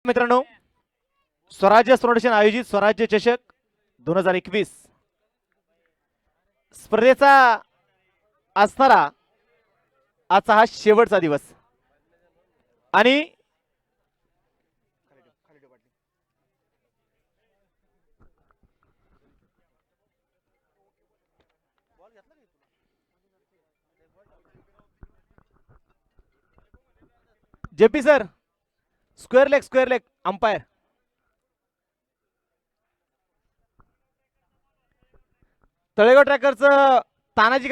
मित्रांनो, स्वराज्य फाउंडेशन आयोजित स्वराज्य चषक 2021 स्पर्धेचा असणारा आजचा हा शेवटचा दिवस आणि JP sir square leg umpire Talegaon ट्रॅकरचं तानाजी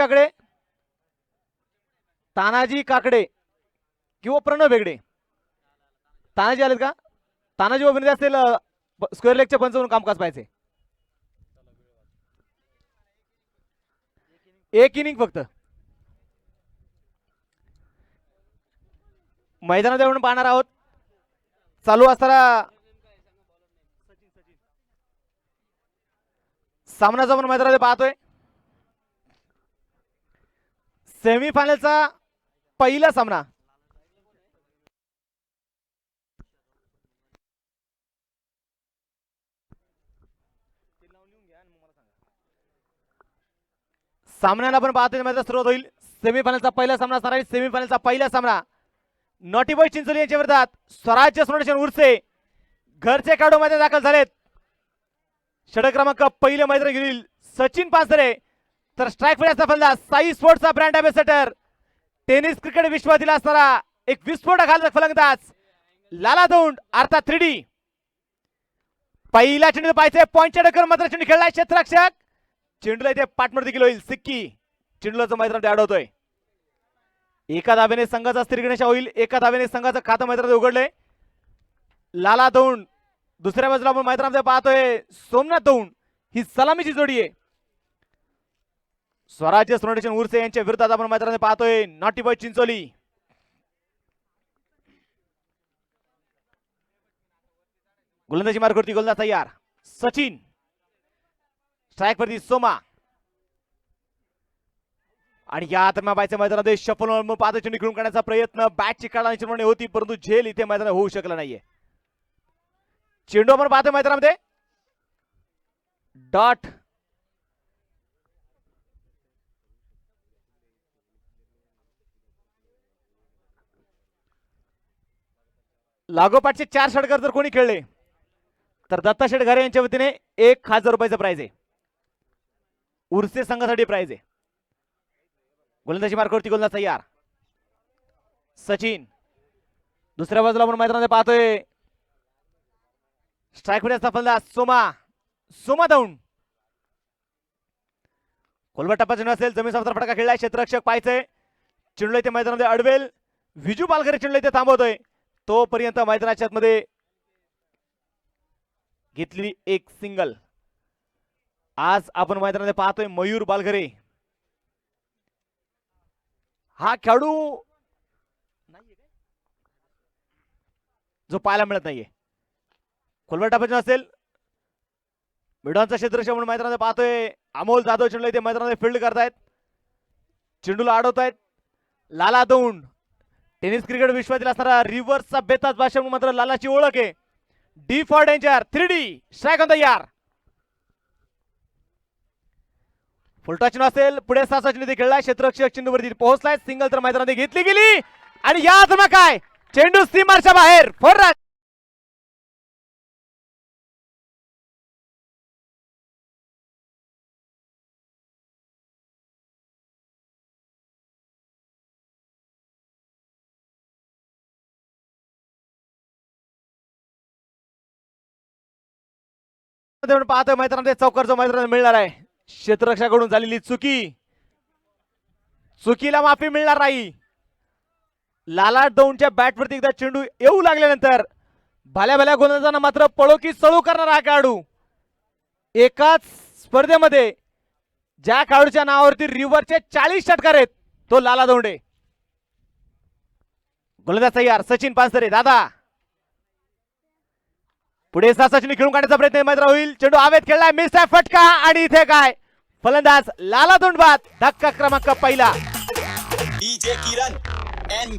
काकडे किंवा प्रणव बेगडे. तानाजी आलेत का? तानाजी अभिनेते असतील स्क्वेअर लेगच्या पंच म्हणून कामकाज पाहिजे. एक इनिंग फक्त मैदानात येऊन पाहणार आहोत. चालू असताना सामनाचा आपण मैदानात पाहतोय. सेमीफायनलचा पहिला सामना सामन्याला आपण पाहतोय. मैदानात सुरुवात होईल. सेमीफायनलचा पहिला सामना असणार आहे. सेमीफायनलचा पहिला सामना नॉटी बॉय चिंचोली यांच्या विरोधात स्वराज्य फाउंडेशन उर्से घरचे खेळाडू मध्ये दाखल झालेत. षटक क्रमांक पहिले मैदान घेईल सचिन पानसरे, तर स्ट्राईक फलंदाज फलंदाज साई स्पोर्ट्सचा ब्रँड अँबॅसेडर टेनिस क्रिकेट विश्वातील असणारा एक विस्फोटक फलंदाज लाला दौंड अर्थात 3D. पहिला चेंडू पाहिजे पॉइंटच्या डकर मात्र चेंडू खेळलाय क्षेत्ररक्षक. चेंडूला इथे पाठमोड देखील होईल. सिक्की चेंडूलाचं मैदानात अडवतोय. एका धावेने संघाचा स्थिर गणेश होईल. एका धावेने संघाचं खातं मैदानात उघडलंय. लाला दौंड दुसऱ्या बाजूला आपण मैदानामध्ये पाहतोय. सोमनाथ दौंड ही सलामीची जोडी आहे. स्वराज्य फाउंडेशन उर्से यांच्या विरोधात आपण मैदानामध्ये पाहतोय नॉटी बॉय चिंचोली. गोलंदाजी मार्गावरती गोलंदाज तयार. सचिन स्ट्राईक वरती सोमा आणि या दरम्यान बायच्या मैदानामध्ये शफल पाहतो चेंडू खेळून काढण्याचा प्रयत्न बॅटची काढण्याची होती, परंतु झेल इथे मैदानात होऊ शकला नाहीये. चेंडू आपण पाहतो मैदानामध्ये डॉट लागोपाठचे 4 षटकार जर कोणी खेळले तर दत्ता शेटघरे यांच्या वतीने 1000 रुपयाचं प्राइज आहे. उर्से संघासाठी प्राइज आहे. गोलंदाजी मार्गावरती गोलंदाज तयार. सचिन दुसऱ्या बाजूला आपण मैदानामध्ये पाहतोय स्ट्राईक मध्ये फलंदाज सोमा दौंड. कोलबट टप्पा चेंडू असेल. जमीन समुद्र फटका खेळलाय. क्षेत्ररक्षक पाहायचंय. चेंडू इथे मैदानामध्ये अडवेल. विजू पालघरे चेंडू इथे थांबवतोय. तोपर्यंत मैदानाच्या मध्ये घेतली एक सिंगल. आज आपण मैदानामध्ये पाहतोय मयूर बालघरे. हा खेळाडू जो पाहायला मिळत नाहीये. कोलबट टप्पा असेल. मिडॉनचा क्षेत्ररक्षक म्हणून मैदानामध्ये पाहतोय अमोल जाधव चेंडू इथे मैदानामध्ये फील्ड करतायत. चेंडूला अडवतायत लाला दौंड. टेनिस क्रिकेट विश्वातील असणारा रिव्हर्सचा बेताज भाषा म्हणून मात्र लालाची ओळख आहे. D for danger 3D strike on तयार. फुलटा चेंडू असेल. पुढे 6 चेंडू खेळलाय. क्षेत्ररक्षक चेंडूवरती पोहोचलाय. सिंगल तर मैदानात घेतली गेली आणि या दरम्यान काय चेंडू सीमारच्या बाहेर फॉर पाहतोय मैदानामध्ये चौकारचं मैदानात मिळणार आहे. क्षेत्ररक्षकाकडून झालेली चुकीला माफी मिळणार नाही. लाला दौंडच्या बॅटवरती एकदा चेंडू येऊ लागल्यानंतर भल्या गोलंदाजांना मात्र पळो की चळू करणारा हा खेळाडू. एकाच स्पर्धेमध्ये ज्या खेळाडूच्या नावावरती रिव्हरचे 40 षटकार आहेत तो लाला दौंडे. गोलंदाज तयार. सचिन पानसरे दादा पुढे 6 चेंडू खेळून काढण्याचा प्रयत्न मैदानात होईल. चेंडू हवेत खेळलाय. मिस आहे फटका आणि इथे काय फलंदाज लाला दौंड बाद. धक्का क्रमांक पहिला. DJ Kiran and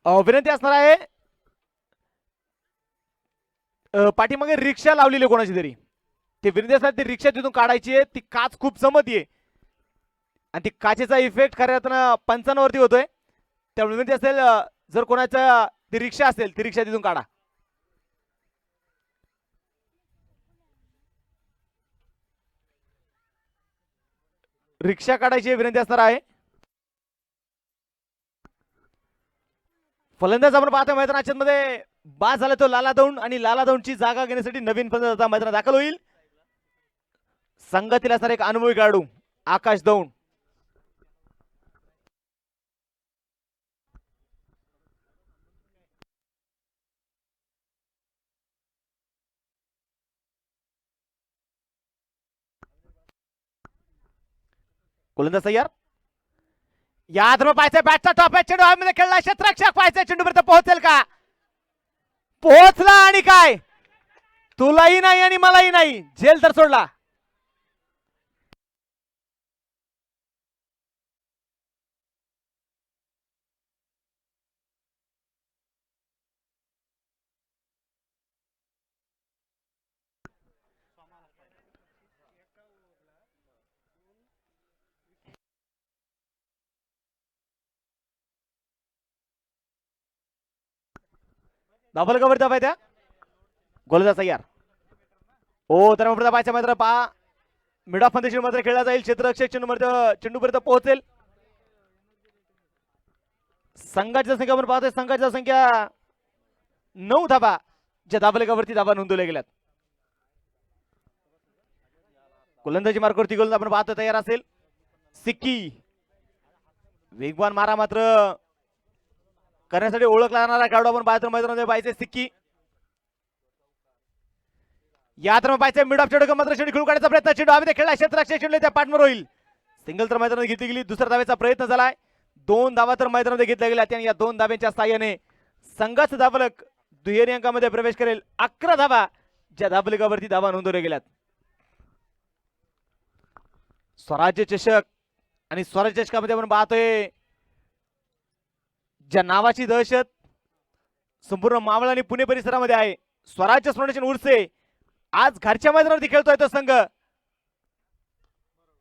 विनंती असणार आहे, पाठीमागे रिक्षा लावलेली कोणाची तरी, ते विनंती असणार ती रिक्षा तिथून काढायची आहे. ती काच खूप चमत आहे आणि ती काचेचा इफेक्ट खऱ्या अर्थानं पंचांवरती होतोय. त्यामुळे विनंती असेल, जर कोणाचा ती रिक्षा असेल ती रिक्षा तिथून काढा. रिक्षा काढायची विनंती असणार आहे. फलंदाज आपण पाहतो मैदानाच्या मध्ये बाद झाला तो लाला दौंड, आणि लाला दौंडची जागा घेण्यासाठी नवीन फलंदाज मैदानात दाखल होईल. संघातील असणार एक अनुभवी खेळाडू आकाश दौंड. गोलंदाज तयार. या धर्म पाहायचा बॅटचा टॉप आहे, चेंडू हवेमध्ये खेळला, क्षेत्ररक्षक पाहायचा, चेंडूपर्यंत पोहोचेल का? पोहोचला. आणि काय, तुलाही नाही आणि मलाही नाही, झेल तर सोडला. डबल कव्हर दाबाय त्या. गोलंदाज तयार. ओ तर पाहायचा मात्र पहा, मिड ऑफ मध्ये मात्र खेळला जाईल, क्षेत्ररक्षक चेंडूपर्यंत पोहोचेल. संघाची संख्या आपण पाहतोय, संघाची संख्या 9 धाबा, ज्या दाबलेगावरती धाबा नोंदवल्या गेल्यात. गोलंदाजी मार्गावरती गोलंदाज आपण पाहतो तयार असेल. सिक्की वेगवान मारा मात्र करण्यासाठी ओळखला जाणारा खेळाडू आपण पाहतो मैदानामध्ये पाहिजे सिक्की. या तर पाहिजे मिड ऑफ चेंडू मात्र चेंडू खेळू काढण्याचा प्रयत्न, चेंडू हवेमध्ये खेळला, क्षेत्ररक्षक चेंडू त्या पार्टनर होईल. सिंगल तर मैदानात घेतली गेली, दुसऱ्या धावेचा प्रयत्न झालाय. 2 धावा तर मैदानामध्ये घेतल्या गेल्या, आणि या 2 धाब्यांच्या साहाय्याने संघाचा धावलक दुहेरी अंकामध्ये प्रवेश करेल. 11 धावा, ज्या धाबलेगावरती धावा नोंदवल्या गेल्यात. स्वराज्य चषक आणि स्वराज्य चषकामध्ये आपण पाहतोय ज्या नावाची दहशत संपूर्ण मावळ आणि पुणे परिसरामध्ये आहे, स्वराज्य फाउंडेशन उर्से आज घरच्या मैदानावरती खेळतोय तो संघ,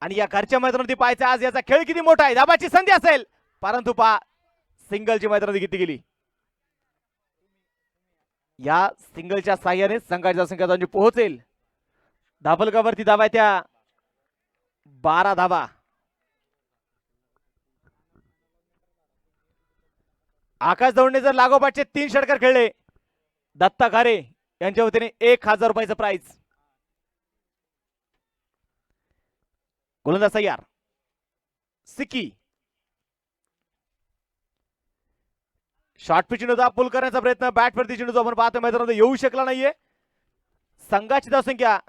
आणि या घरच्या मैदानावरती पाहायचा आज याचा खेळ किती मोठा आहे. दाबाची संधी असेल, परंतु पा सिंगलची मैदानावरती घेतली गेली. या सिंगलच्या साह्याने संघाच्या संख्या पोहोचेल. धाबलगावरती धावा त्या 12 धावा. आकाश दौंडने जर लागोपाठचे 3 षटकार खेळले, दत्ता खारे यांच्या वतीने 1000 रुपयाचं प्राइज. गोलंदाज तयार. सिक्की शॉर्ट पिच चेंडूचा पुल करण्याचा प्रयत्न, बॅट वरती चेंडू आपण पाहतो मैदानामध्ये येऊ शकला नाहीये. संघाची धावसंख्या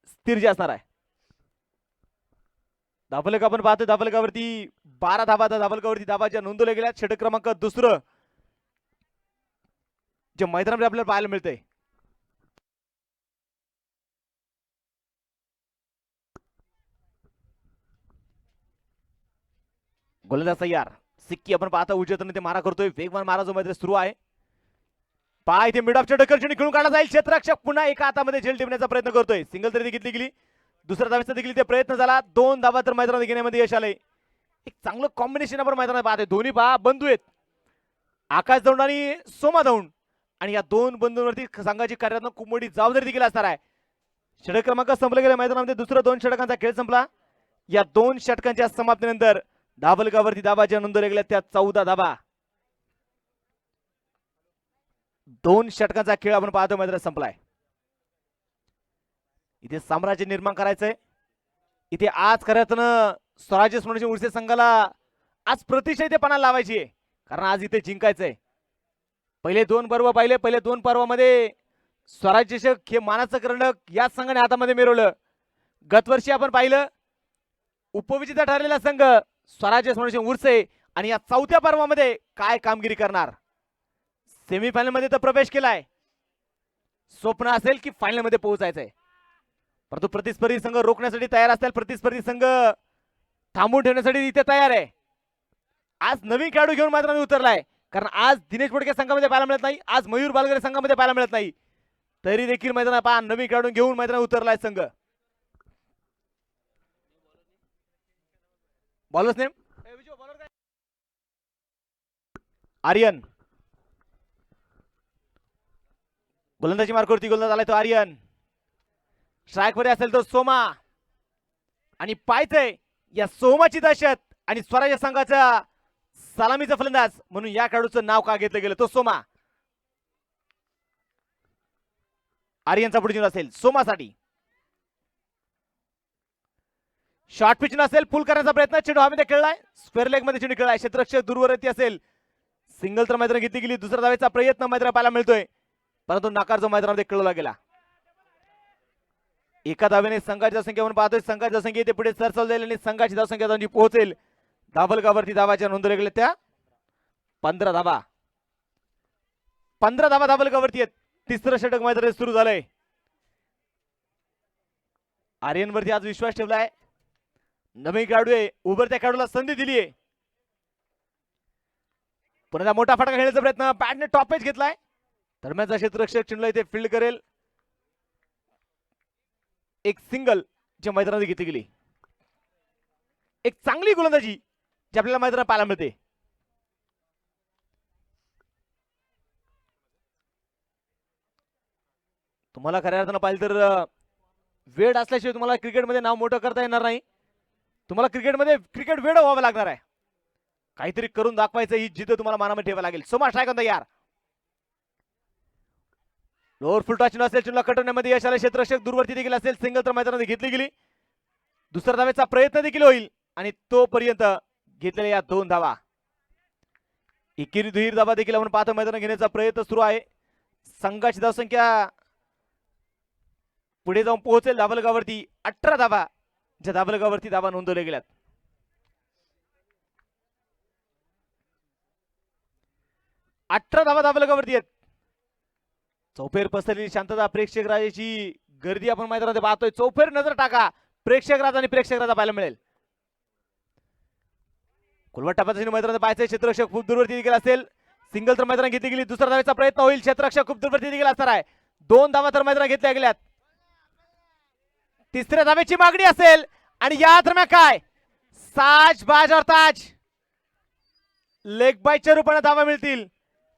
स्थिर जी असणार आहे. धाबलक आपण पाहतो, धाबलकावरती 12 धाबा, धाबलकावरती धाबा ज्या नोंदवल्या गेल्या. षटक क्रमांक 2 जे मैदानामध्ये आपल्याला पाहायला मिळतंय. गोलंदाज तयार. सिक्की आपण पाहता उजव्या ते मारा करतोय, वेगवान मारा जो मध्ये सुरू आहे. पहा इथे मिड ऑफच्या डकर चेंडू खेळून काढला जाईल, क्षेत्ररक्षक पुन्हा एका हातामध्ये झेल टिपण्याचा प्रयत्न करतोय. सिंगल तरी घेतली गेली, दुसऱ्या धावेचा देखील ते प्रयत्न झाला. 2 धावा तर मैदानात घेण्यामध्ये यश आले. एक चांगलं कॉम्बिनेशन आपण मैदानात पाहतोय. दोन्ही पहा बंधू आहेत, आकाश दौंड आणि सोमा दौंड, आणि या 2 बंधूंवरती संघाची कार्यात्मक खूप मोठी जबाबदारी देखील असणार आहे. षटक क्रमांक संपले गेले मैदानामध्ये, दुसरा 2 षटकांचा खेळ संपला. या 2 षटकांच्या समाप्तीनंतर धाबलकावरती धाबा ज्या नोंदवल्या गेल्या त्या 14 धाबा. 2 षटकांचा खेळ आपण पाहतो मैदानात संपलाय. इथे साम्राज्य निर्माण करायचंय. इथे आज खरंच स्वराज्य फाउंडेशन उर्से संघाला आज प्रतिष्ठा इथे पणा लावायची आहे, कारण आज इथे जिंकायचंय. पहिले 2 पर्व पाहिले, पहिले 2 पर्वामध्ये स्वराज्य चषक हे मानाचं करंडक या संघाने हातामध्ये मिळवलं. गतवर्षी आपण पाहिलं उपविजेता ठरलेला संघ स्वराज्य फाउंडेशन उर्से, आणि या 4थ्या पर्वामध्ये काय कामगिरी करणार. सेमीफायनल मध्ये तर प्रवेश केलाय, स्वप्न असेल की फायनल मध्ये पोहोचायचंय, परंतु प्रतिस्पर्धी संघ रोखण्यासाठी तयार असतील, प्रतिस्पर्धी संघ थांबून ठेवण्यासाठी इथे तयार आहे. आज नवीन खेळाडू घेऊन मैदानात उतरलाय, कारण आज दिनेश बोडके संघामध्ये पाहायला मिळत नाही, आज मयूर बालगरे संघामध्ये पाहायला मिळत नाही, तरी देखील मैदानात पहा नवीन खेळाडू घेऊन मैदानात उतरलाय संघ. Bowlers name Aryan. गोलंदाजी मार्गावरती गोलंदाज आलाय तो आर्यन. स्ट्राईक मध्ये असेल तो सोमा आणि पायथय या सोमाची दहशत आणि स्वराज्य संघाचा सलामीचा फलंदाज म्हणून या खेळाडूचं नाव का घेतलं गेलं तो सोमा. आर्यनचा पुढे असेल सोमासाठी. शॉर्ट पिच नसेल, फुल करण्याचा प्रयत्न, चेंडू हवेमध्ये खेळलाय, स्क्वेअर लेग मध्ये चेंडू खेळलाय, क्षेत्ररक्षक दूरवरती असेल, सिंगल तर मैदान घेतली गेली, दुसऱ्या धावेचा प्रयत्न मैदानात पाहायला मिळतोय, परंतु नाकार जो मैदानामध्ये खेळवला गेला. एका धावेने संघाची धावसंख्या म्हणून पाहतोय, संघाची धावसंख्या इथे पुढे सरसावली जाईल आणि संघाची धावसंख्या जाऊन पोहोचेल धाबलगावरती. धावाच्या नोंदवल्या गेल्या त्या 15 धावा. 15 धावा धाबलगावरती आहेत. तिसरं षटक मैदानात सुरू झालंय. आर्यन वरती आज विश्वास ठेवलाय, नवीन खेळाडू आहे, उभरत्या खेळाडूला संधी दिली आहे. पुन्हा मोठा फटका खेळण्याचा प्रयत्न, बॅटने टॉपेज घेतलाय, दरम्यानचा क्षेत्ररक्षक चेंडूला इथे फील्ड करेल. एक सिंगल जे मैदानात घेतली गेली, एक चांगली गोलंदाजी जी आपल्याला मैदानात पाहायला मिळते. तुम्हाला खऱ्या अर्थानं पाहिलं तर वेळ असल्याशिवाय तुम्हाला क्रिकेटमध्ये नाव मोठं करता येणार नाही. तुम्हाला क्रिकेटमध्ये क्रिकेट वेळ व्हावं लागणार आहे, काहीतरी करून दाखवायचं, ही जिद्द तुम्हाला मनामध्ये ठेवावी लागेल. सोमा स्ट्राईक होता यार, लोअर फुल टच असेल, चेंडूला कटवण्यामध्ये यश आले, क्षेत्ररक्षक दूरवरती देखील असेल, सिंगल तर मैदानात घेतली गेली, दुसऱ्या धावेचा प्रयत्न देखील होईल आणि तोपर्यंत घेतलेल्या या 2 धावा. एकेरी दुहेरी धावा देखील आपण पाहतो मैदानात घेण्याचा प्रयत्न सुरू आहे. संघाची धावसंख्या पुढे जाऊन पोहोचेल धाबलगावरती 18 धावा, ज्या धाबलगावरती धावा नोंदवल्या गेल्यात. 18 धावा धाबलगावरती आहेत. चौफेर पसरलेली शांतता, प्रेक्षक राजाची गर्दी आपण मैदानात पाहतोय. चौफेर नजर टाका, प्रेक्षक राजा आणि प्रेक्षक राजा पाहायला मिळेल. कुलवट टप्प्यात मैदानात पाहायचं, क्षेत्ररक्षक खूप दूरवरती देखील असेल, सिंगल तर मैदानात घेतली गेली, दुसऱ्या धावेचा प्रयत्न होईल, क्षेत्ररक्षक खूप दूरवरती देखील असणार आहे, 2 धावा तर मैदानात घेतल्या गेल्यात, तिसऱ्या धावेची मागणी असेल आणि या दरम्यान काय साज बाज और ताज लेग बायच्या रूपाने धावा मिळतील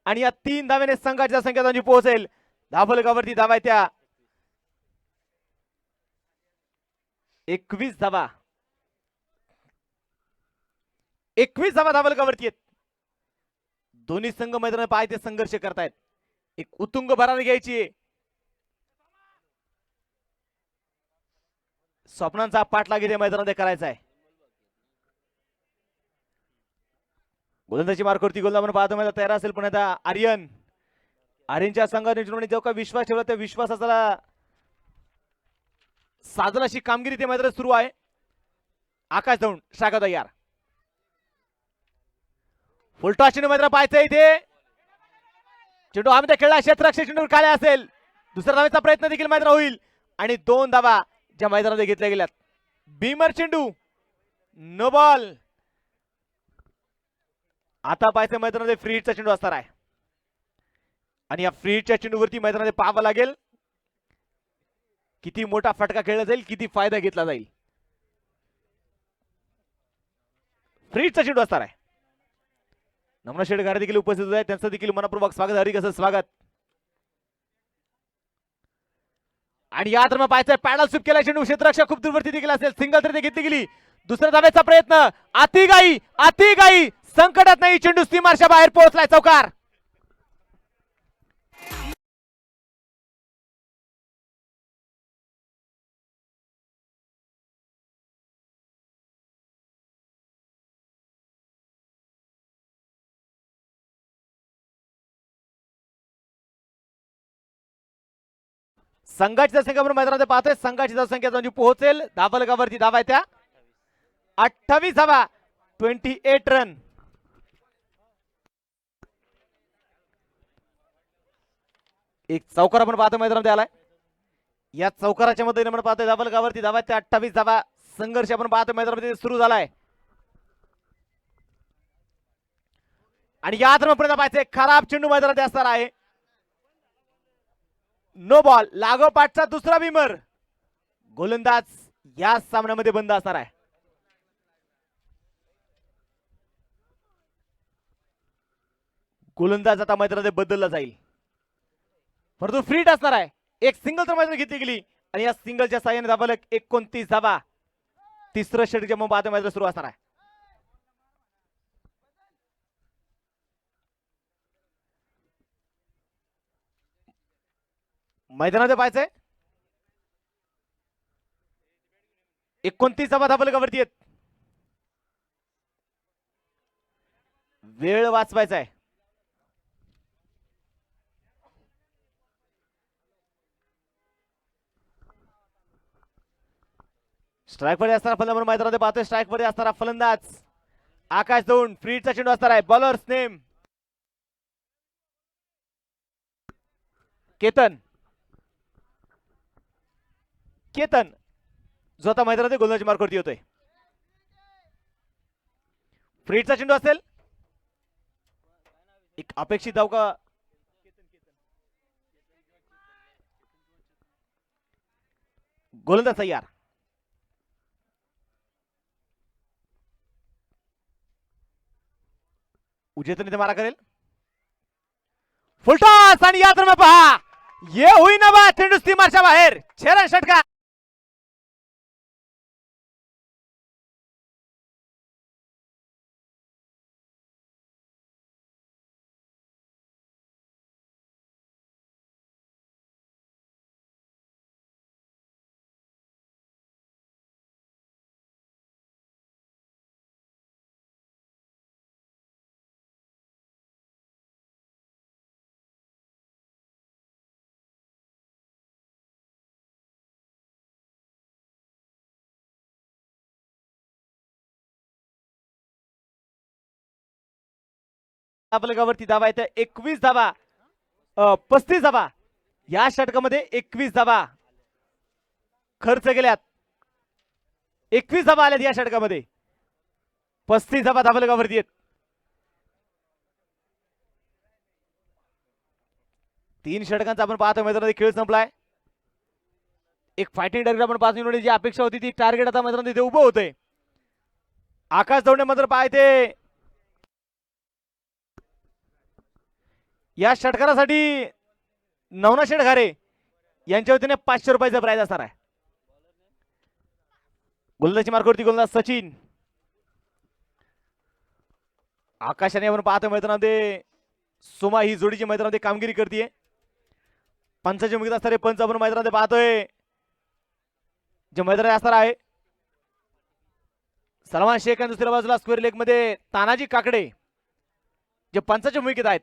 आणि या 3 धावेने संघाची संख्या जाऊन पोहोचेल धाबलगावरती. धावा त्या 21 धावा, 21 धावा धाबलगावरती आहेत. दोन्ही संघ मैदानात पाहायचे संघर्ष करतायत, एक उतुंग भरारी घ्यायची, स्वप्नांचा पाठलाग इथे मैदानात करायचा आहे. गोलंदाजी मार्गावरती गोलंदाज म्हणून पाहतो मैदान तयार असेल, पण आता आर्यनच्या संघाने जो काही विश्वास ठेवला त्या विश्वासाला साधन अशी कामगिरी ते मैदानात सुरू आहे. आकाश धवन शाखा तयार, फुलटॉस मैदान पाहायचं इथे, चेंडू आम्ही खेळला, क्षेत्ररक्षक चेंडूवर खाली असेल, दुसऱ्या धावेचा प्रयत्न देखील मैदानात होईल आणि 2 धावा ज्या मैदानात घेतल्या गेल्यात. बीमर चेंडू, नो बॉल. आता पाहायचं मैदानामध्ये फ्री हिटचा चेंडू असणार आहे आणि या फ्री हिटच्या चेंडूवरती मैदानामध्ये पाहावं लागेल किती मोठा फटका खेळला जाईल, किती फायदा घेतला जाईल. फ्री हिटचा चेंडू असणार आहे. नमना शेडगार देखील उपस्थित आहेत, त्यांचं देखील मनपूर्वक स्वागत, हरी कसं स्वागत. आणि या दरम्यान पाहायचं पॅडल स्वीप केला, चेंडू क्षेत्ररक्षक खूप दूरवरती देखील असेल, सिंगल तरी घेतली गेली, दुसऱ्या धावेचा प्रयत्न, आतिगाई संकटात नाही, चेंडू सीमारच्या बाहेर पोहोचलाय, चौकार. संघाची संख्या म्हणून मैदानात पाहतोय, संघाची संख्या जाऊन पोहोचेल धाबलगावरती. धावा आहे त्या 28 धावा, 28 रन. एक चौकार आपण पाहतो मैदानामध्ये आलाय, या चौकाराच्या मध्ये आपण पाहतोय धाबलगावरती. धावा त्या 28 धावा, संघर्ष आपण पाहतो मैदानामध्ये सुरू झालाय. आणि या धर्मपर्यंत पाहिजे खराब चेंडू मैदानात असणार आहे. No ball. लागोपाठचा दुसरा बिमर. गोलंदाज या सामन्यामध्ये बंद असणार आहे. गोलंदाज आता मैदानामध्ये बदलला जाईल, परंतु फ्रीट असणार आहे. एक सिंगल तर मैदानात घेतली गेली आणि या सिंगलच्या साह्याने धावलक 29 धावा. तिसरं षटक मग बाद मैदान सुरू असणार आहे. मैदानामध्ये पाहायचंय 29 धावा धावलकावरती आहेत. वेळ वाचवायचा आहे. स्ट्राईक मध्ये असताना फलंदाज मैदानामध्ये पाहतोय. स्ट्राईक मध्ये असणारा फलंदाज आकाश दोन. फ्रीडचा चेंडू असणार आहे. Bowlers name Ketan. केतन जो आता मैदानामध्ये गोलंदाजी मार्कवरती होतोय. फ्रीडचा चेंडू असेल. एक अपेक्षित धाव का गोलंदाज तयार. उजेतने मारा करेल. फुलटॉस आणि या दरम्यान पहा ये होईना बा चेंडू सीमाच्या बाहेर. छेरण षटकार. आपल्यावरती धावा येते 21 धावा. 35 धावा. या षटकामध्ये 21 धावा खर्च केल्यात. 21 धावा आल्यात या षटकामध्ये. 35 धावा धावलकावरती आहेत. 3 षटकांचा आपण पाहतो मैदानामध्ये खेळ संपलाय. एक फायटिंग टार्गेट आपण 5 मिनिटांची जी अपेक्षा होती ती टार्गेट आता मैदानामध्ये उभं होतंय. आकाश दौंडे मात्र पाहते या षटकारासाठी नवना शेठ घारे यांच्या वतीने 500 रुपयाचा प्राइज असणार आहे. गोलंदाजी मार्कवरती गोलंदाज सचिन. आकाशाने आपण पाहतो मैदानामध्ये सोमा ही जोडीची मैदानामध्ये कामगिरी करते. पंचाची मुक्त असणारे पंच आपण मैदानामध्ये पाहतोय. जे मैदानात असणार आहे सलमान शेख आणि दुसऱ्या बाजूला स्क्वेअर लेग मध्ये तानाजी काकडे जे पंचाच्या भूमिकेत आहेत.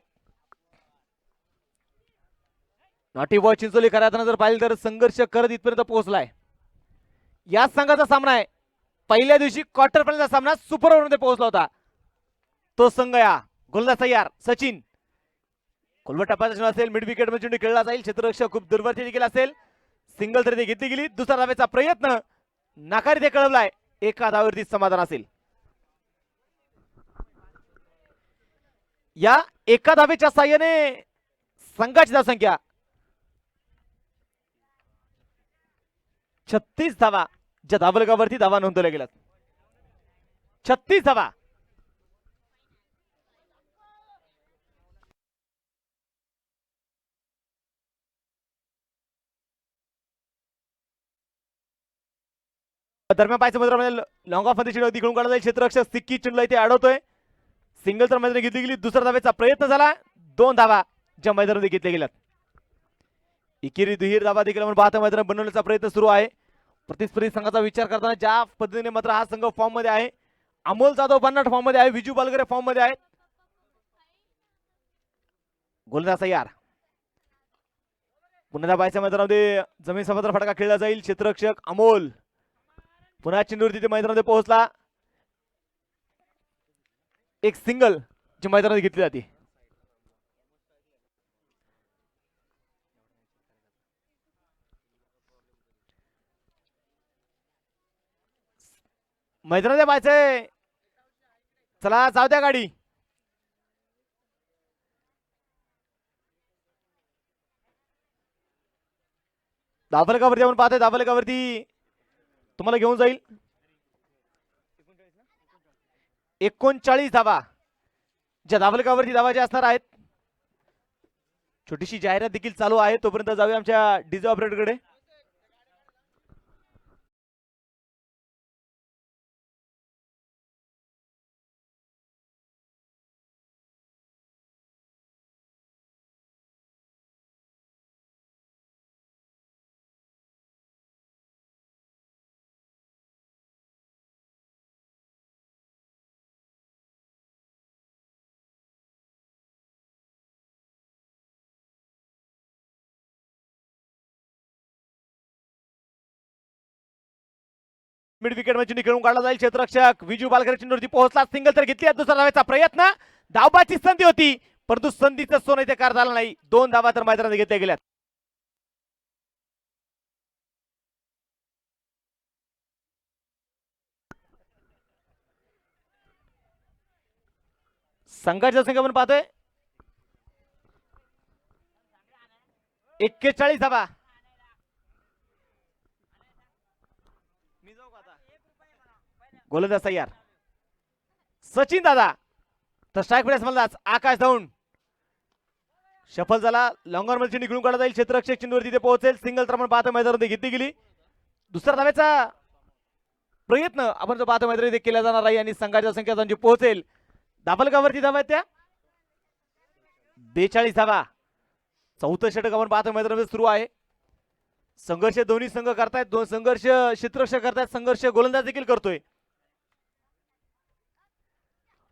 नॉटी बॉय चिंचोली खऱ्या जर पाहिलं तर संघर्ष करत इथपर्यंत पोहोचलाय. याच संघाचा सामना आहे. पहिल्या दिवशी क्वार्टर फायनलचा सामना सुपर ओव्हर मध्ये पोहोचला होता तो संघ. या गोलंदाज तयार सचिन. कोलबट टप्प्याचा चेंडू असेल. मिड विकेट मध्ये चेंडू खेळला जाईल. क्षेत्ररक्षक खूप दुर्वर्ती देखील असेल. सिंगल तरी घेतली गेली. दुसरा धावेचा प्रयत्न नाकारी ते कळवलाय. एका धावेवरती समाधान असेल. या एका धावेच्या साह्याने संघाची धावसंख्या 36 धावा ज्या धावलकावरती धावा नोंदवल्या गेल्यात. 36 धावा. दरम्यान पाहायचं मित्रांनो लॉंग ऑफ मध्ये चेंडू तिकडून काढला जाईल. क्षेत्ररक्षक सिक्की चेंडूला इथे अडवतोय. सिंगल तर मैदानात घेतली गेली. दुसऱ्या धावेचा प्रयत्न झाला. 2 धावा ज्या मैदानामध्ये घेतल्या गेल्यात. एकेरी दुहेरी धावा देखील आपण पाहतो मैदानात बनवण्याचा प्रयत्न सुरू आहे. प्रतिस्पर्धी संघाचा विचार करताना ज्या पद्धतीने मात्र हा संघ फॉर्म मध्ये आहे. अमोल जाधव 50 फॉर्म मध्ये आहे. विजू बालगरे फॉर्म मध्ये आहेत. गोलंदाज तयार. पुन्हा पाहायच्या मैदानामध्ये जमीन समुद्र फटका खेळला जाईल. क्षेत्ररक्षक अमोल पुन्हा चेंडूवर तिथे मैदानामध्ये पोहोचला. एक सिंगल जी मैदानात घेतली जाते. मैदानात पाहायचंय. चला जाऊ द्या गाडी. धावफलकावरती आपण पाहतोय, धावफलकावरती तुम्हाला घेऊन जाईल 39 धावा ज्या धावफलकावरती धावाच्या असणार आहेत. छोटीशी जाहिरात देखील चालू आहे, तोपर्यंत जाऊया आमच्या डीजे ऑपरेटरकडे. मिड विकेट मध्ये चेंडू खेळून काढला जाईल. क्षेत्ररक्षक विजू बालकर चेंडूवरती पोहोचला, सिंगल तर घेतली. दुसरा धावाचा प्रयत्न, धावबाची संधी होती परंतु संधीचं सोनं इथे कार झाला नाही. 2 धावा तर मैदानात घेतल्या गेल्यात. संघाची संख्या आपण पाहतोय 41 धावा. गोलंदाज तयार सचिन दादा. तर स्ट्राईक प्लेस मधलाच आकाश धावून सफल झाला. लॉंगर मध्ये चेंडू खेळून काढला जाईल. क्षेत्ररक्षक चेंडूवरती ते पोहोचेल. सिंगल तर आपण पाहतो मैदानामध्ये घेतली गेली. दुसऱ्या धाव्याचा प्रयत्न आपण जो पाहतो मैदानामध्ये केला जाणार आहे आणि संघाच्या संख्या त्यांची पोहोचेल. धावफलकावरती धावा त्या 42 धावा. चौथं षटक आपण पाहतो मैदानामध्ये सुरू आहे. संघर्ष दोन्ही संघ करतायत, दोन संघर्ष क्षेत्ररक्षक करतायत, संघर्ष गोलंदाज देखील करतोय.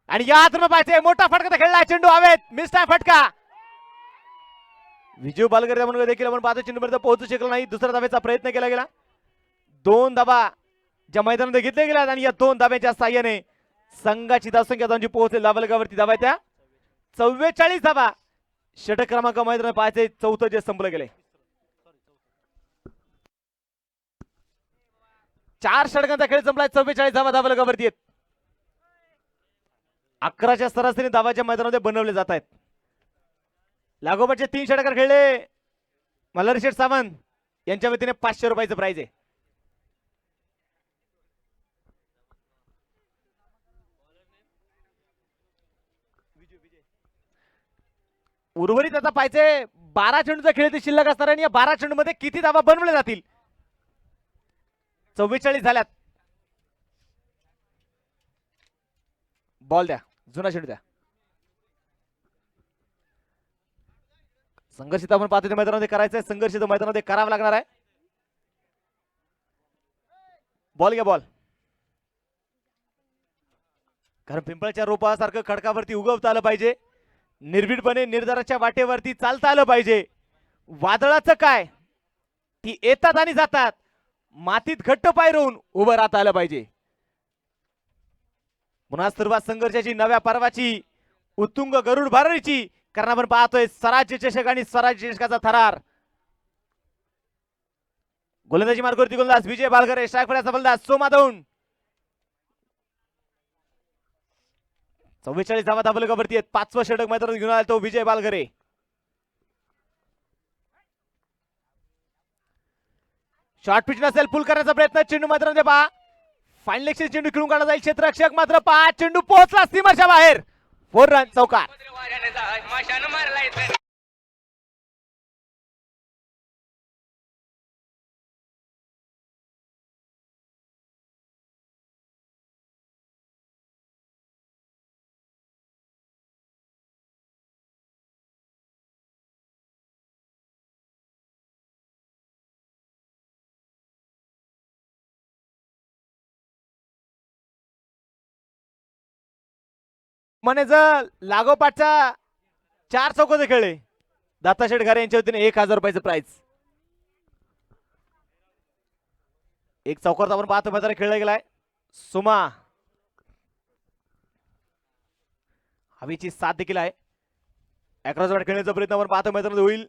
आणि यात पाहिजे मोठा फटका खेळला, चेंडू हवेत, मिस्टर फटका. विजय बालकर देखील आपण पाहतो चेंडूपर्यंत पोहोचू शकला नाही. दुसऱ्या धावेचा प्रयत्न केला गेला. 2 धावा ज्या मैदानामध्ये घेतल्या गेल्या आणि या 2 धाब्याच्या साह्याने संघाची धावसंख्या त्यांची पोहोचेल. धावफलकावरती धावा त्या 44 धावा. षटक क्रमांक मैदानात पाहायचे चौथं जे संपलं गेले. 4 षटकांचा खेळ संपलाय. 44 धावा धावफलकावरती आहेत. 11च्या सरासरी धावाच्या मैदानामध्ये बनवले जात आहेत. लागोपाठचे 3 षटकार खेळले मल्हारी शेठ सावंत यांच्या वतीने 500 रुपयाचं प्राइज आहे. उर्वरित आता पाहिजे 12 चेंडूचा खेळ ते शिल्लक असणार आणि या 12 चेंडू मध्ये किती धावा बनवल्या जातील. 44 झाल्यात. बॉल द्या, जुना चेंडू द्या. संघर्ष आपण पाहतो मैदानामध्ये करायचं आहे. संघर्ष मैदानामध्ये करावा लागणार आहे. बॉल घ्या, बॉल. कारण पिंपळाच्या रोपासारखं खडकावरती उगवता आलं पाहिजे. निर्भीडपणे निर्धाराच्या वाटेवरती चालता आलं पाहिजे. वादळाचं काय, ती येतात आणि जातात. मातीत घट्ट पाय रोवून उभं राहता आलं पाहिजे. पुन्हा सुरुवात संघर्षाची, नव्या पर्वाची, उत्तुंग गरुड भरारीची. कारण आपण पाहतोय स्वराज्य चषक आणि स्वराज्य चषकाचा थरार. गोलंदाजी मार्गावरती गोलंदाज विजय बालकर. स्ट्राईक फलंदाज फलंदाज सोमा धावून 44 धावा धावफलकावरती आहेत. 5वं षटक मैदानात घेऊन आला तो विजय बालगरे. शॉर्ट पिच नसेल, फुल करण्याचा प्रयत्न. चेंडू मैदानामध्ये पहा, फाईन लेगचे चेंडू खेळून काढला जाईल. क्षेत्ररक्षक मात्र पहा, चेंडू पोहोचला सीमाच्या बाहेर. 4 रन चौकार. म्हणायचं लागोपाठचा 4 चौकोचे खेळले. दत्ता शेटघारे यांच्या वतीने 1000 रुपयाचं प्राइज. एक चौकार आपण पाहतो मैदान खेळला गेलाय. सुमा हवेची साथ देखील आहे. अक्रॉस बॅट खेळण्याचा प्रयत्न आपण पाहतो मैदानात होईल.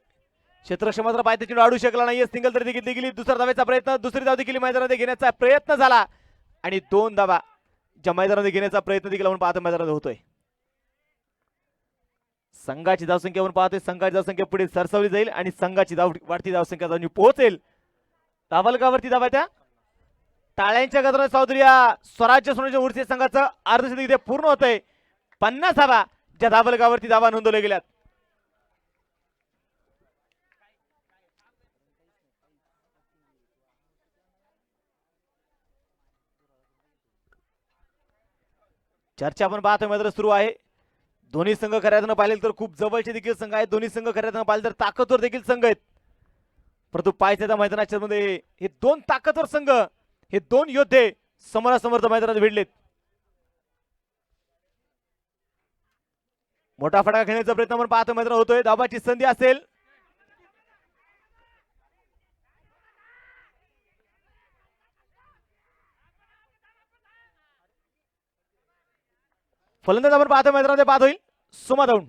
क्षेत्ररक्षक मात्र पाय चेंडू अडू शकला नाहीये. सिंगल तरी देखील गेली. दुसरा धावेचा प्रयत्न, दुसरी धाव देखील मैदानात घेण्याचा प्रयत्न झाला आणि 2 धावा ज्या मैदानात घेण्याचा प्रयत्न देखील आपण पाहतो मैदानात होतोय. संघाची धावसंख्या आपण पाहतोय. संघाची धावसंख्या पुढे सरसवली जाईल आणि संघाची वाढती धावसंख्या पोहोचेल धावलकावरती धावा त्या टाळ्यांच्या गजरात सावधून या स्वराज्य सोन्याच्या उर्से संघाचं अर्धशतक इथे पूर्ण होतंय. 50 धावा ज्या धावलकावरती धावा नोंदवल्या गेल्यात. चर्चा आपण पाहतोय मात्र सुरू आहे. दोन्ही संघ खऱ्या अर्थानं पाहिले तर खूप जवळचे देखील संघ आहेत. दोन्ही संघ खऱ्या अर्थानं पाहिले तर ताकदवर देखील संघ आहेत. परंतु पायथ्याच्या मैदानाच्या मध्ये हे दोन ताकदवर संघ, हे दोन योद्धे समोरासमोर मैदानात भिडलेत. मोठा फटका खेळण्याचा प्रयत्न आपण पाहतो मैदानात होतोय. धावाची संधी असेल. फलंदाज आपण पाहतो मैदानामध्ये बाद होईल सुमा दौंड.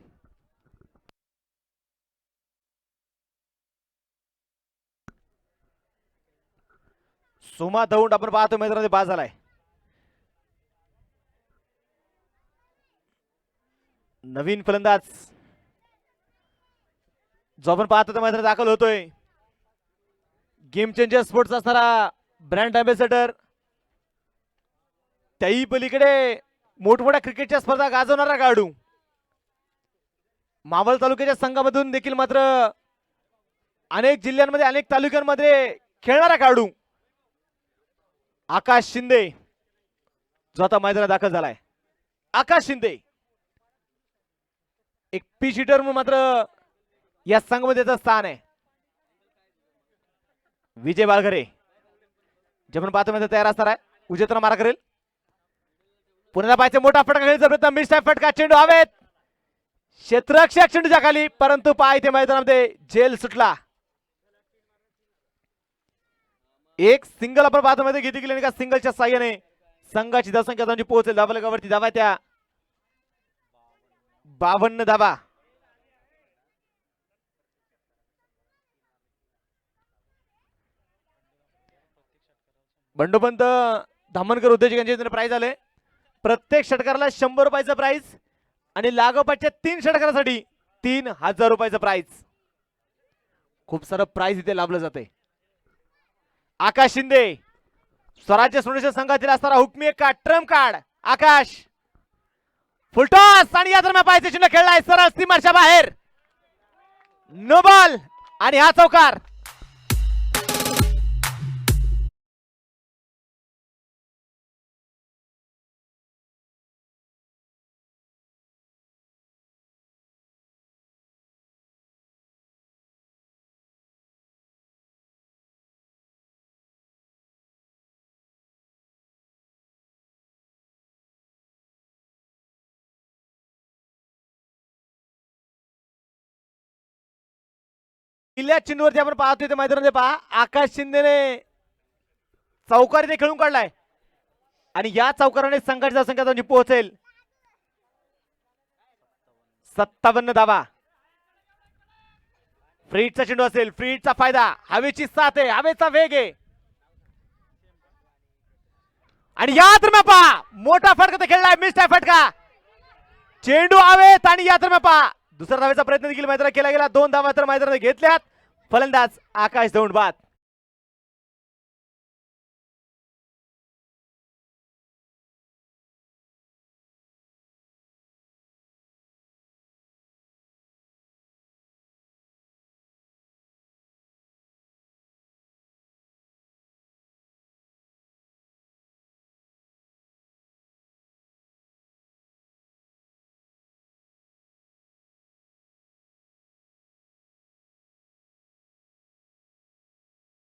सुमा दौंड आपण पाहतो मैदानामध्ये बाद झालाय. नवीन फलंदाज जो आपण पाहतो त्या मैदानात दाखल होतोय. गेम चेंजर स्पोर्ट्स असणारा ब्रँड अँबॅसेडर, त्याही पलीकडे मोठमोठ्या क्रिकेटच्या स्पर्धा गाजवणारा खेळाडू, मावळ तालुक्याच्या संघामधून देखील मात्र अनेक जिल्ह्यांमध्ये अनेक तालुक्यांमध्ये खेळणारा खेळाडू आकाश शिंदे जो आता मैदानात दाखल झालाय. आकाश शिंदे एक पी शीटर म्हणून मात्र या संघामध्ये त्याचं स्थान आहे. विजय बाळघरे जे आपण पाहतो तयार असणार आहे. उजेतना मारा करेल. पुन्हा पाहायचं मोठा फटका खेळायचा प्रयत्न. मिस फटका, चेंडू हवेत, क्षेत्ररक्षक चेंडूच्या खाली, परंतु पाय ते मैदानामध्ये जेल सुटला. एक सिंगल आपण पाहतो मध्ये घेतली गेली. का सिंगलच्या साह्याने संघाची धावसंख्या त्यांची पोहोचेल. धावलकावरती धावा त्या 52 धावा. बंडोपंत धामणकर उद्योजक यांचे प्राइज आले. प्रत्येक षटकाराला 100 रुपयाचं प्राइज आणि लागोपाठच्या 3 षटकारासाठी 3000 रुपयाचं प्राइज. खूप सारं प्राइज इथे लाभलं जाते. आकाश शिंदे स्वराज्य सोन्याच्या संघातील असणारा हुकमी का ट्रम्प कार्ड. आकाश फुलटॉस आणि या दरम्यान पाहायचे चिन्ह खेळलाय सरळ सीमाच्या बाहेर. नो बॉल आणि हा चौकार. किल्ल्या चिन्हवरती आपण पाहतोय ते मैदानामध्ये पहा. आकाश शिंदेने चौकार इथे खेळून काढलाय आणि या चौकाराने संघाची धावसंख्या त्यांची पोहोचेल 57 धावा. फ्रीडचा चेंडू असेल. फ्रीडचा फायदा. हवेची साथ आहे, हवेचा वेग आहे आणि या दरम्यान पहा मोठा फटका खेळलाय. मिस फटका, चेंडू हवेत आणि या दरम्यान पहा दुसऱ्या धावेचा प्रयत्न देखील मैदानात केला गेला. 2 धावा तर मैदानात घेतल्यात. फलंदाज आकाश दौंड बाद.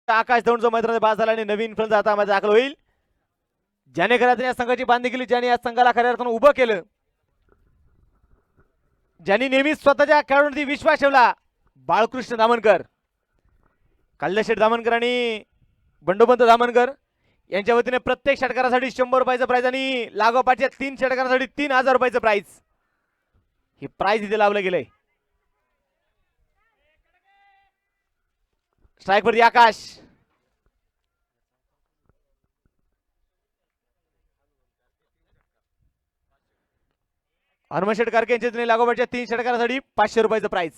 आकाश दौंड जो मैदानात बाद झाला आणि नवीन फलंदाज आता मध्ये दाखल होईल. ज्याने खऱ्या या संघाची बांधणी केली, ज्याने या संघाला खऱ्या अर्थानं उभं केलं, ज्यांनी नेहमी स्वतःच्या खेळाडूंवरती विश्वास ठेवला, बाळकृष्ण दामनकर. कल्लशेठ दामनकर आणि बंडोपंत दामनकर यांच्या वतीने प्रत्येक षटकारासाठी 100 रुपयाचं प्राइज आणि लागोपाठच्या 3 षटकारासाठी 3000 रुपयाचं प्राइज. हे प्राइज इथे लावलं गेलंय. स्ट्राइक वरती आकाश. हनुमान शेट कारके यांच्या लागोपाठच्या 3 षटकारासाठी 500 रुपयाचं प्राइज.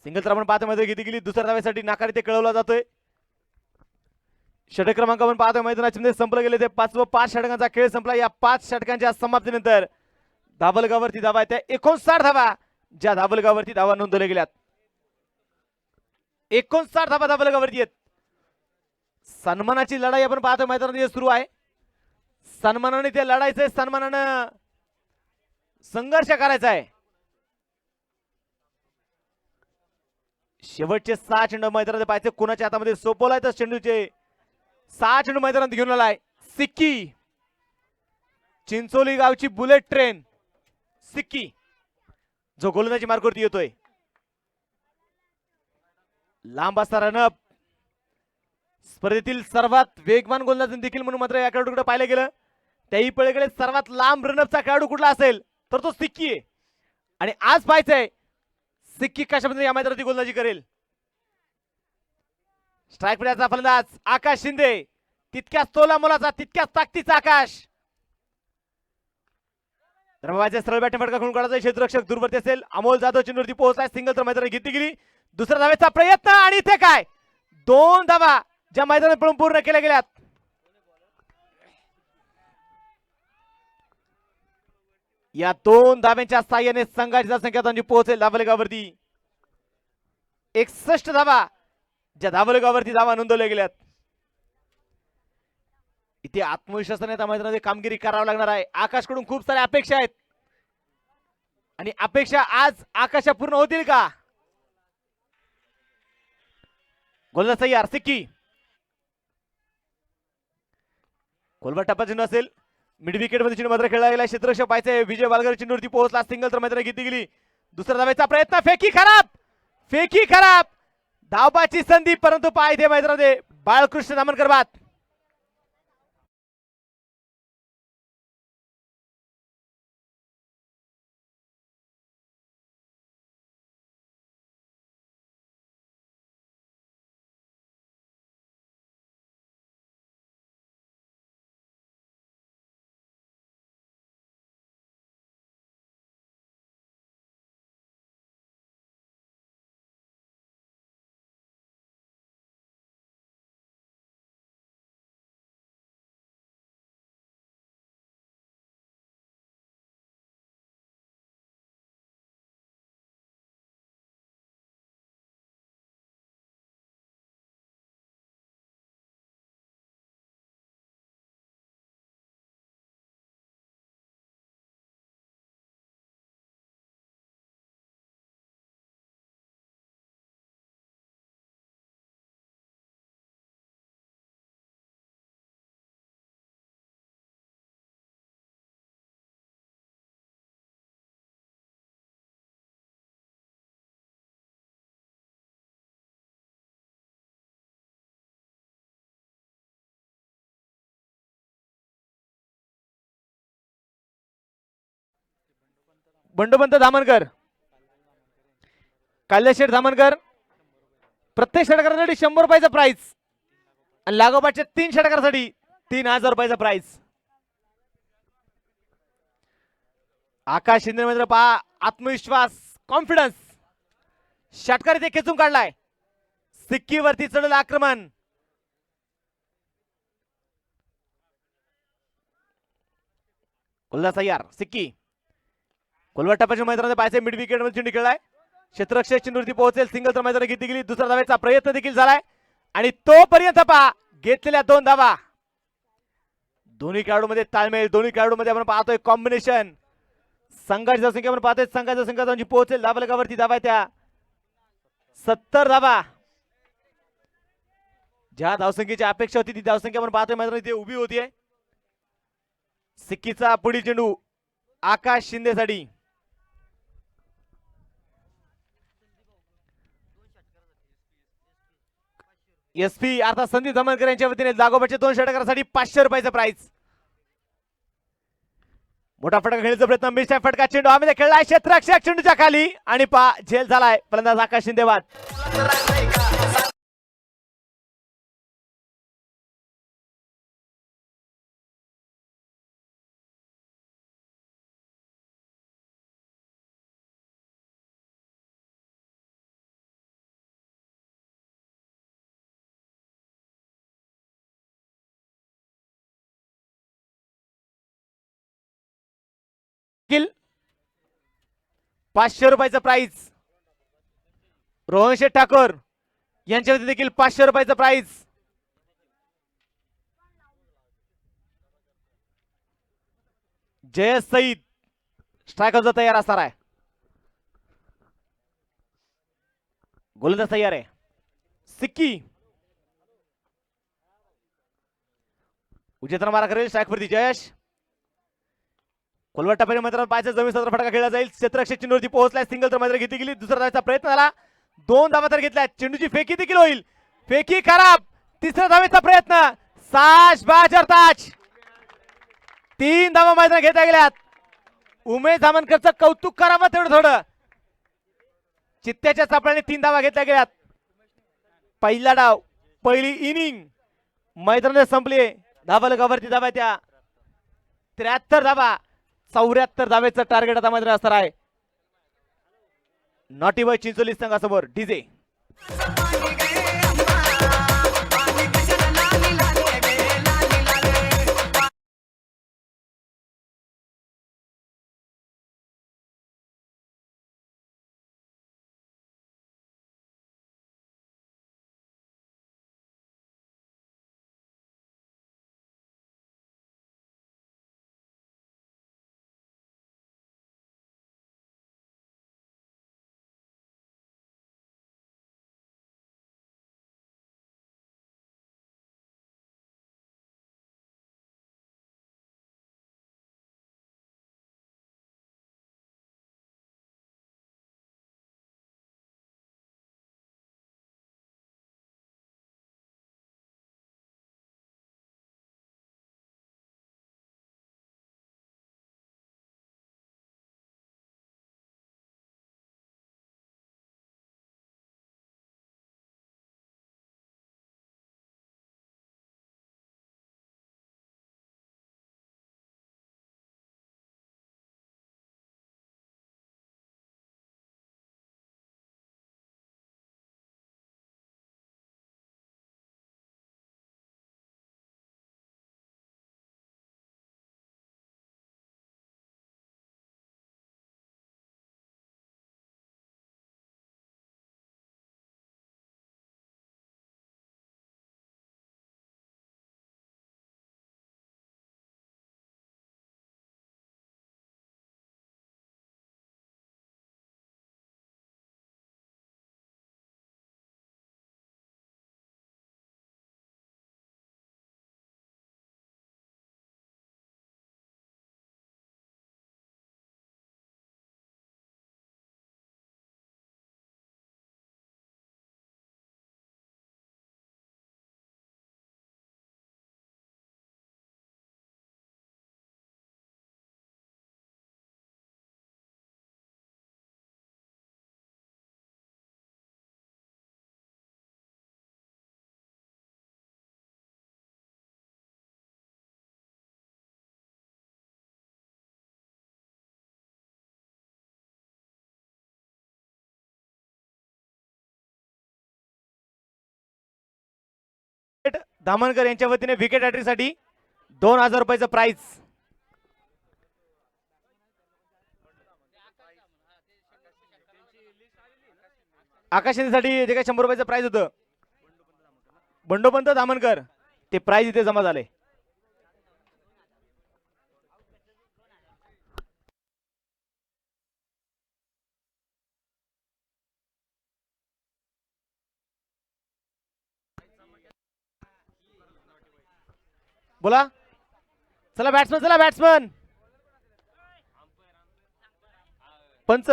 सिंगल तर आपण पाहतो मध्ये घेतली गेली. दुसऱ्या धावेसाठी नाकार इथे कळवला जातोय. षटक क्रमांक आपण पाहतोय मैदानाच्या मध्ये संपलं गेले ते 5 षटकांचा खेळ संपला. या 5 षटकांच्या समाप्तीनंतर धाबलगावरती धावा आहेत त्या 59 धावा ज्या धाबलगावरती धावा नोंदवल्या गेल्यात. 59 धावा धाबलगावरती आहेत. सन्मानाची लढाई आपण पाहतोय मैदानात सुरू आहे. सन्मानाने ते लढायचंय, सन्मानानं संघर्ष करायचा आहे. शेवटचे 6 चेंडू मैदानात पाहिजे कुणाच्या हातामध्ये सोपवलाय तर चेंडूचे 6 चेंडू मैदानात घेऊन आलाय सिक्की. चिंचोली गावची बुलेट ट्रेन सिक्की जो गोलंदाजी मार्गावरती येतोय. लांब असा रनअप स्पर्धेतील सर्वात वेगवान गोलंदाज देखील म्हणून मात्र या खेळाडूकडे पाहिलं गेलं. त्याही पलीकडे सर्वात लांब रनअपचा खेळाडू कुठला असेल तर तो सिक्की आहे. आणि आज पाहायचंय सिक्की कशामध्ये या मैदानात गोलंदाजी करेल. स्ट्राईक प्लेयरचा फलंदाज आकाश शिंदे, तितक्याच तोला मोलाचा तितक्याच ताकदीचा आकाश. धर्मबाईचे सरळ बॅटिंग फटका खेळून काढायचा क्षेत्ररक्षक दुर्वर्ती असेल. अमोल जाधव चेंडूवरती पोहोचलाय. सिंगल तर मैदानात घेतली गेली. दुसऱ्या धावेचा प्रयत्न आणि इथे काय 2 धावा ज्या मैदानात पळून पूर्ण केल्या गेल्यात. या 2 धाव्यांच्या साह्याने संघाची धावसंख्या त्यांची पोहोचेल धाबलगावरती 61 धावा ज्या धाबलगावरती धावा नोंदवल्या गेल्यात. इथे आत्मविश्वासाने त्या मैदानामध्ये कामगिरी करावी लागणार आहे. आकाशकडून खूप साऱ्या अपेक्षा आहेत आणि अपेक्षा आज आकाशा पूर्ण होतील का. गोलंदाज तयार सिक्की. कोलबा टप्पा चेंडू असेल. मिड विकेट मध्ये चेंडू मात्र खेळला गेला. क्षेत्ररक्षक पाहिजे विजय बालगर चेंडूवरती पोहोचला. सिंगल तर मैदानात घेतली गेली. दुसऱ्या धावेचा प्रयत्न फेकी खराब, फेकी खराब. धावबाची संधी परंतु पाहिजे मैदानामध्ये बाळकृष्ण दामनकर बाद. बंडोपंत धामनकर, काल्याशेठ धामनकर प्रत्येक षटकारासाठी 100 रुपयाचा प्राइस आणि लागोपाठच्या 3 षटकारासाठी 3000 रुपयाचा प्राइस. आकाश शिंदे मध्ये पहा आत्मविश्वास, कॉन्फिडन्स. षटकार इथे खेचून काढलाय. सिक्कीवरती चढलं आक्रमण. गोलंदाज तयार सिक्की. कोलवा टप्प्याच्या मैदानामध्ये पाहायचे मिड विकेट मध्ये चेंडू खेळलाय. क्षेत्ररक्षक चेंडूवरती पोहोचेल. सिंगल तर मैदानात घेतली गेली. दुसऱ्या धावेचा प्रयत्न देखील झालाय आणि तोपर्यंत पहा घेतलेल्या 2 धावा. दोन्ही खेळाडूंमध्ये ताळमेळ, दोन्ही खेळाडूंमध्ये आपण पाहतोय कॉम्बिनेशन. संघाची धावसंख्या आपण पाहतोय. संघाची संख्या त्यांची पोहोचेल धाबलगावरती धावा त्या 70 धावा. ज्या धावसंख्येची अपेक्षा होती ती धावसंख्या आपण पाहतोय मैदानात इथे उभी होतीये. सिक्कीचा पुढील चेंडू आकाश शिंदेसाठी. एसपी अर्थात संदीप धामनकर यांच्या वतीने लागोपाठच्या 2 षटकारासाठी 500 रुपयाचा प्राइस. मोठा फटका खेळण्याचा प्रयत्न. मिस्टर फटका चेंडू आम्ही खेळलाय. क्षेत्ररक्षक चेंडूच्या खाली आणि पा झेल झालाय. फलंदाज आकाश शिंदे बाद. देखील 500 रुपयाचं प्राइज. रोहन शेठ ठाकूर यांच्यावरती देखील 500 रुपयाचं प्राइज. जयेश सईद स्ट्रायकरचा तयार असणार आहे. गोलंदाज तयार आहे. सिक्की उजेतना मारा करेल. स्ट्राईकवरती जयेश. कोलवट टप्प्याच्या मैदानात पायचा जमीन सत्र फटका खेळला जाईल. क्षेत्ररक्षक चेंडूवरती पोहोचलाय. सिंगल तर मैदान घेतली गेली. दुसरा धावेचा प्रयत्न झाला. 2 धावा तर घेतल्या. चेंडूची फेकी देखील होईल. फेकी खराब. तिसऱ्या धावेचा प्रयत्न. साश बाजरताज 3 धावा मैदान घेतल्या गेल्यात. उमेश धामणकरचं कौतुक करावं तेवढं थोडं. चित्त्याच्या सापळ्याने 3 धावा घेतल्या गेल्यात. पहिला डाव पहिली इनिंग मैदानात संपली. धावावरती धावा त्या 73 धावा. 74 धावेचं टार्गेट आता मैदानात असणार आहे. नॉटी बॉय चिंचोली संघासमोर डीजे. धामणकर यांच्या वतीने विकेट हॅट्रिकसाठी 2000 रुपयाचं प्राइज. आकाशनीसाठी जे काही 100 रुपयाचं प्राइज होतं बंडोपंत धामणकर ते प्राइज इथे जमा झाले. बोला चला बॅट्समन पंच.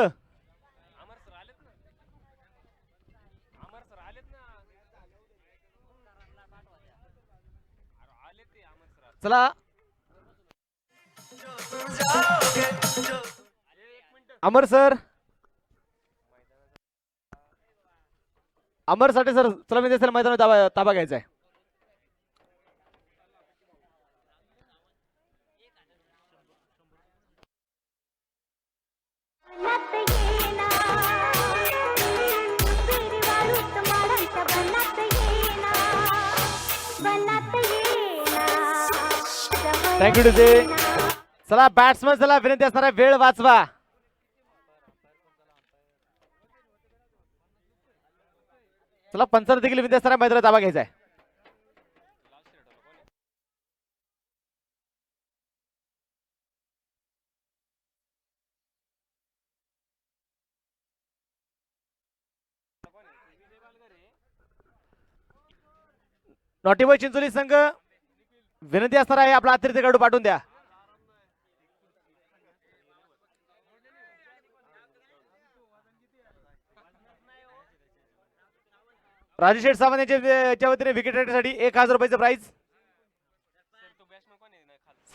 चला अमर सर साठी सर चला मी सर मैदानात ताबा घ्यायचा आहे. Thank you DJ. चला बॅट्समन चला विनंती असणार आहे वेळ वाचवा. चला पंचांना देखील विनंती असणार आहे मैदानात दाबा घ्यायचा आहे. नॉटीबॉय चिंचोली संघ विनंती असणार आहे आपला अतिरिक्त खेळाडू पाठवून द्या. राजेश शेठ सावंत यांच्या वतीने विकेट रायडरसाठी 1000 रुपयाचं प्राइज.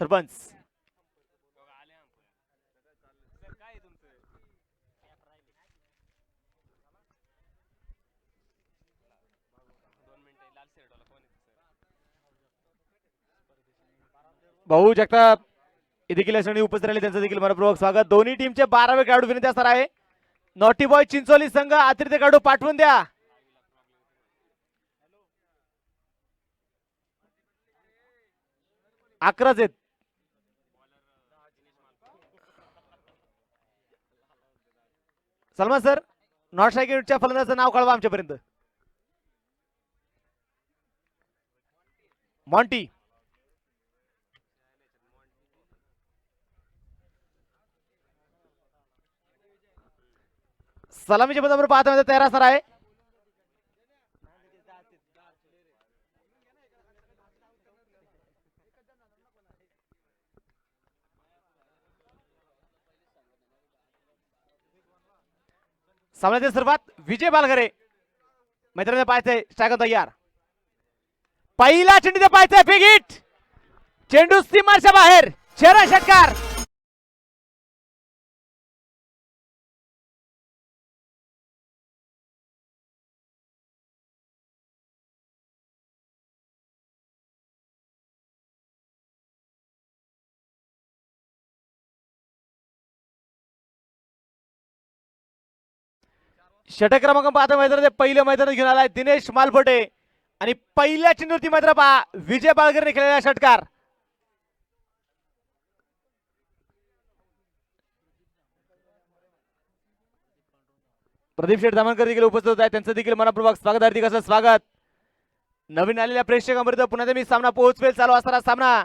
सरपंच भाऊ जगताप देखील उपस्थित राहिले त्यांचं देखील मनपूर्वक स्वागत. दोन्ही टीमचे 12वे खेळाडू विनंती असणार आहे नॉटी बॉय चिंचोली संघ अतिरिक्त खेळाडू पाठवून द्या. अकराच आहेत. सलमान सर नॉट स्ट्राईक युनिटच्या फलंदाजाचं नाव कळवा आमच्यापर्यंत. मॉन्टी सलामीच्या पदावर पाहता तयार असणार आहे. सामन्याची सुरुवात विजय बालघरे मैत्रिणी पाहायचंय स्ट्रायकर तयार. पहिला चेंडू पाहायचंय बिग हिट. चेंडू सीमाच्या बाहेर. चेहरा षटकार. षटक क्रमांक पाहता मैदानात पहिलं मैदानात घेऊन आलाय दिनेश मालफोटे आणि पहिल्या चेंडूवरती मात्र पहा विजय बाळगरेने खेळलेला षटकार. प्रदीप शेठ दामनकर देखील उपस्थित आहेत त्यांचं देखील मनपूर्वक स्वागत. हार्दिक असं स्वागत. नवीन आलेल्या प्रेक्षकांपर्यंत पुन्हा मी सामना पोहोचवेल. चालू असणारा सामना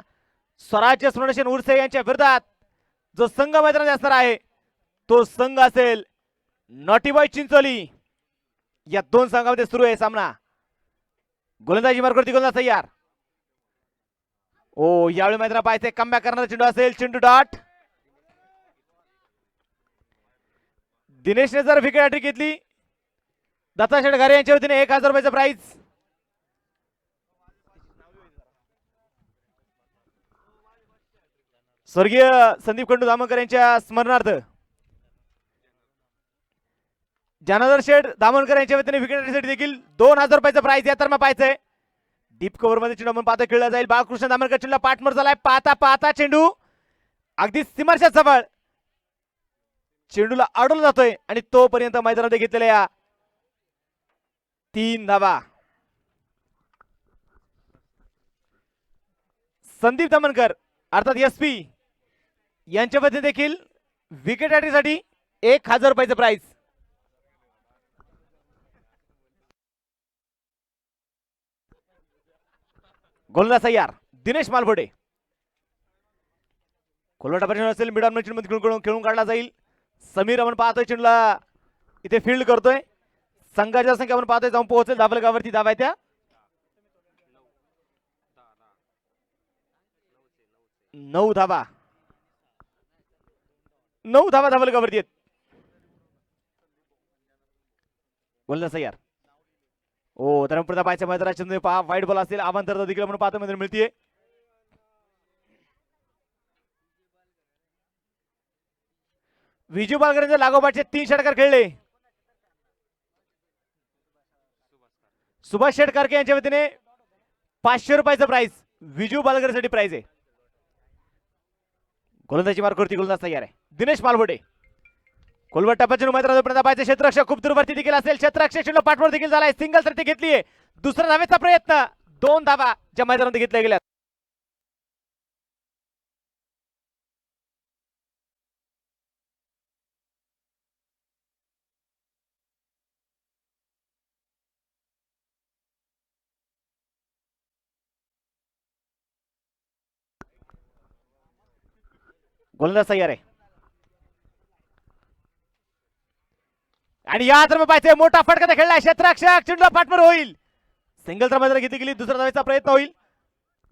स्वराज्य सुवर्णसेन उर्से यांच्या विरोधात जो संघ मैदानात असणार आहे तो संघ असेल नॉटीबॉय चिंचोली. या दोन संघामध्ये सुरू आहे सामना. गोलंदाजी मार्गावरती गोलंदाज तयार. ओ यावेळी मैदानात पाहायचे कमबॅक करणारा चेंडू असेल. चेंडू डॉट. दिनेशने जर विकेट हॅट्रिक घेतली दत्ता शेटघारे यांच्या वतीने 1000 रुपयाचं प्राइज. स्वर्गीय संदीप खंडू दामनकर यांच्या स्मरणार्थ जानदर शेठ दामनकर यांच्या वतीने विकेट देखील 2000 रुपयाचं प्राइज या तर मग पाहायचंय. डीप कव्हर मध्ये चेंडू आपण पाहता खेळला जाईल. बाळकृष्ण दामनकर चेंडूला पाठमोर झालाय. पाहता पाहता चेंडू अगदी सीमाच्या जवळ चेंडूला अडवला जातोय आणि तोपर्यंत मैदानामध्ये घेतलेल्या 3 धावा. संदीप दामनकर अर्थात एसपी यांच्या वतीने देखील विकेट हॅट्रिकसाठी 1000 रुपयाचं प्राइज. गोलंदाज तयार दिनेश मालफोटे. कोलवटा परिणाम असेल मिड ऑन मध्ये खेळून काढला जाईल. समीर आपण पाहतोय चेंडूला इथे फील्ड करतोय. संघाच्या संख्या आपण पाहतोय जाऊन पोहोचेल धावलगावरती धावा त्या 9 धावा. 9 धावा धावलगावरती आहेत. गोलंदाज तयार. ओ धर्मपुरा पाहायच्या मैदानात पहा वाईट बॉल असेल. आवांतर देखील म्हणून पाहतो मैदान मिळतीये. विजू बालकरांच्या लागोपाठचे 3 षटकार खेळले. सुभाष शेटकारके यांच्या वतीने 500 रुपयाचं प्राइज विजू बालकरसाठी प्राइज आहे. गोलंदाजी मार्गावरती गोलंदाज तयार आहे दिनेश मालफोटे. कोलवट टप्प्याच्या मैदानात पाहिजे क्षेत्ररक्षक खूप दूरवरती देखील असेल. क्षेत्ररक्षक चेंडू पाठवर देखील झालाय. सिंगल साठी घेतलीये. दुसऱ्या धावेचा प्रयत्न. 2 धावा ज्या मैदानात घेतल्या गेल्या. गोलंदाज तयार आहे आणि या तर पाहिजे मोठा फटका खेळला क्षेत्ररक्षक चेंडूला पाठवर होईल. सिंगल तर मैदानात घेतली गेली. दुसऱ्या धावेचा प्रयत्न होईल.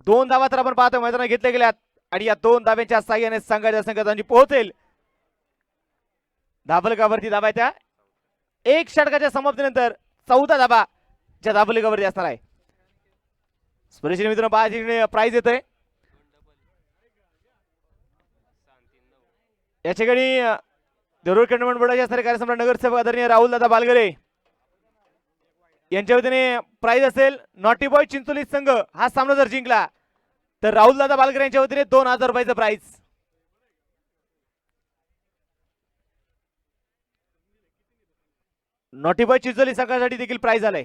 2 धावा तर आपण पाहतो मैदानात घेतल्या गेल्यात आणि या 2 धाव्यांच्या साह्याने संघाच्या संघाची पोहोचेल धाबलकावरती. धावा त्या एक षटकाच्या समाप्तीनंतर 14 धाबा ज्या धाबलकावरती असणार आहे. स्पर्शी मित्रांनो पाहायची प्राइज येतोय या ठिकाणी. देरूळ कॅन्टोन्मेंट बोर्डाचे असणारे कार्यसम्राट नगरसेवक आदरणीय राहुल दादा बालगरे यांच्या वतीने प्राइज असेल. नॉटी बॉय चिंचोली संघ हा सामना जर जिंकला तर राहुल दादा बालगरे यांच्या वतीने 2000 रुपयाचं प्राइज. नॉटी बॉय चिंचोली संघासाठी देखील प्राइज आलंय.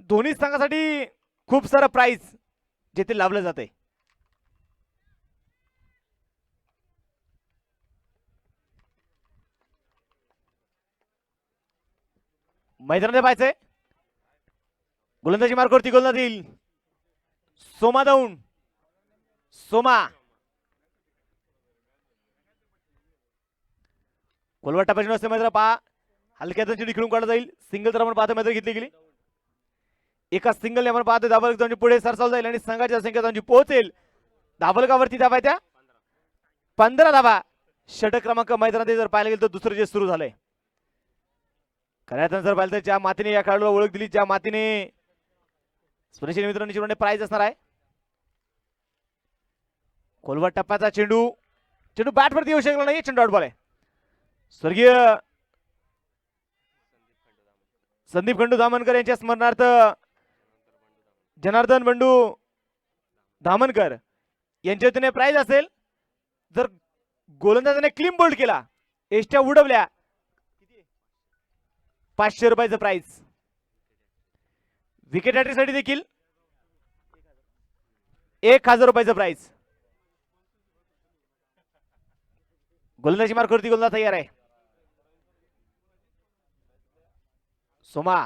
दोन्ही संघासाठी खूप सारं प्राइज जेथे लावलं जाते. मैदानात पाहायचंय गोलंदाजी मार्गावरती गोलंदाज येईल. सोमा दाऊन सोमा कोलवट टप्प्याची नसते मैदान पहा हलक्यातून चिडी खेळून काढला जाईल. सिंगल तर आपण पाहतो मैदान घेतली गेली. एका सिंगल आपण पाहतो धाबलक पुढे सरसावला जाईल आणि संघाच्या संख्येची पोहोचेल. धाबलकावरती धावा त्या 15 धावा. षटक क्रमांक मैदानात जर पाहायला गेलं तर दुसरं जे सुरू झालंय. खऱ्या जर पाहिलं तर ज्या मातीने या खेळाडूला ओळख दिली ज्या मातीने स्पर्शी मित्रांनी प्राइज असणार आहे. कोलवट टप्प्याचा चेंडू चेंडू बॅट वरती येऊ शकला नाही. चेंडू आउट बॉल आहे. स्वर्गीय संदीप खंडू धामनकर यांच्या स्मरणार्थ जनार्दन बंडू धामनकर यांच्या वतीने प्राइज असेल. जर गोलंदाजाने क्लीन बोल्ड केला एष्ट्या उडवल्या 500 रुपयाचं प्राइज. विकेट हॅट्रिकसाठी देखील 1000 रुपयाचं प्राइज. गोलंदाजी मार्गावरती गोलंदाज तयार आहे. सोमा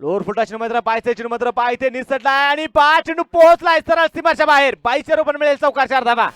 लोअर फुटा चेंडू मात्र पायथे चेंडू मात्र पायथे निसटला आणि 5 चेंडू पोहोचलाय सरळ सीमाच्या बाहेर. 22 रुपये मिळेल. चौकार 4 धावा.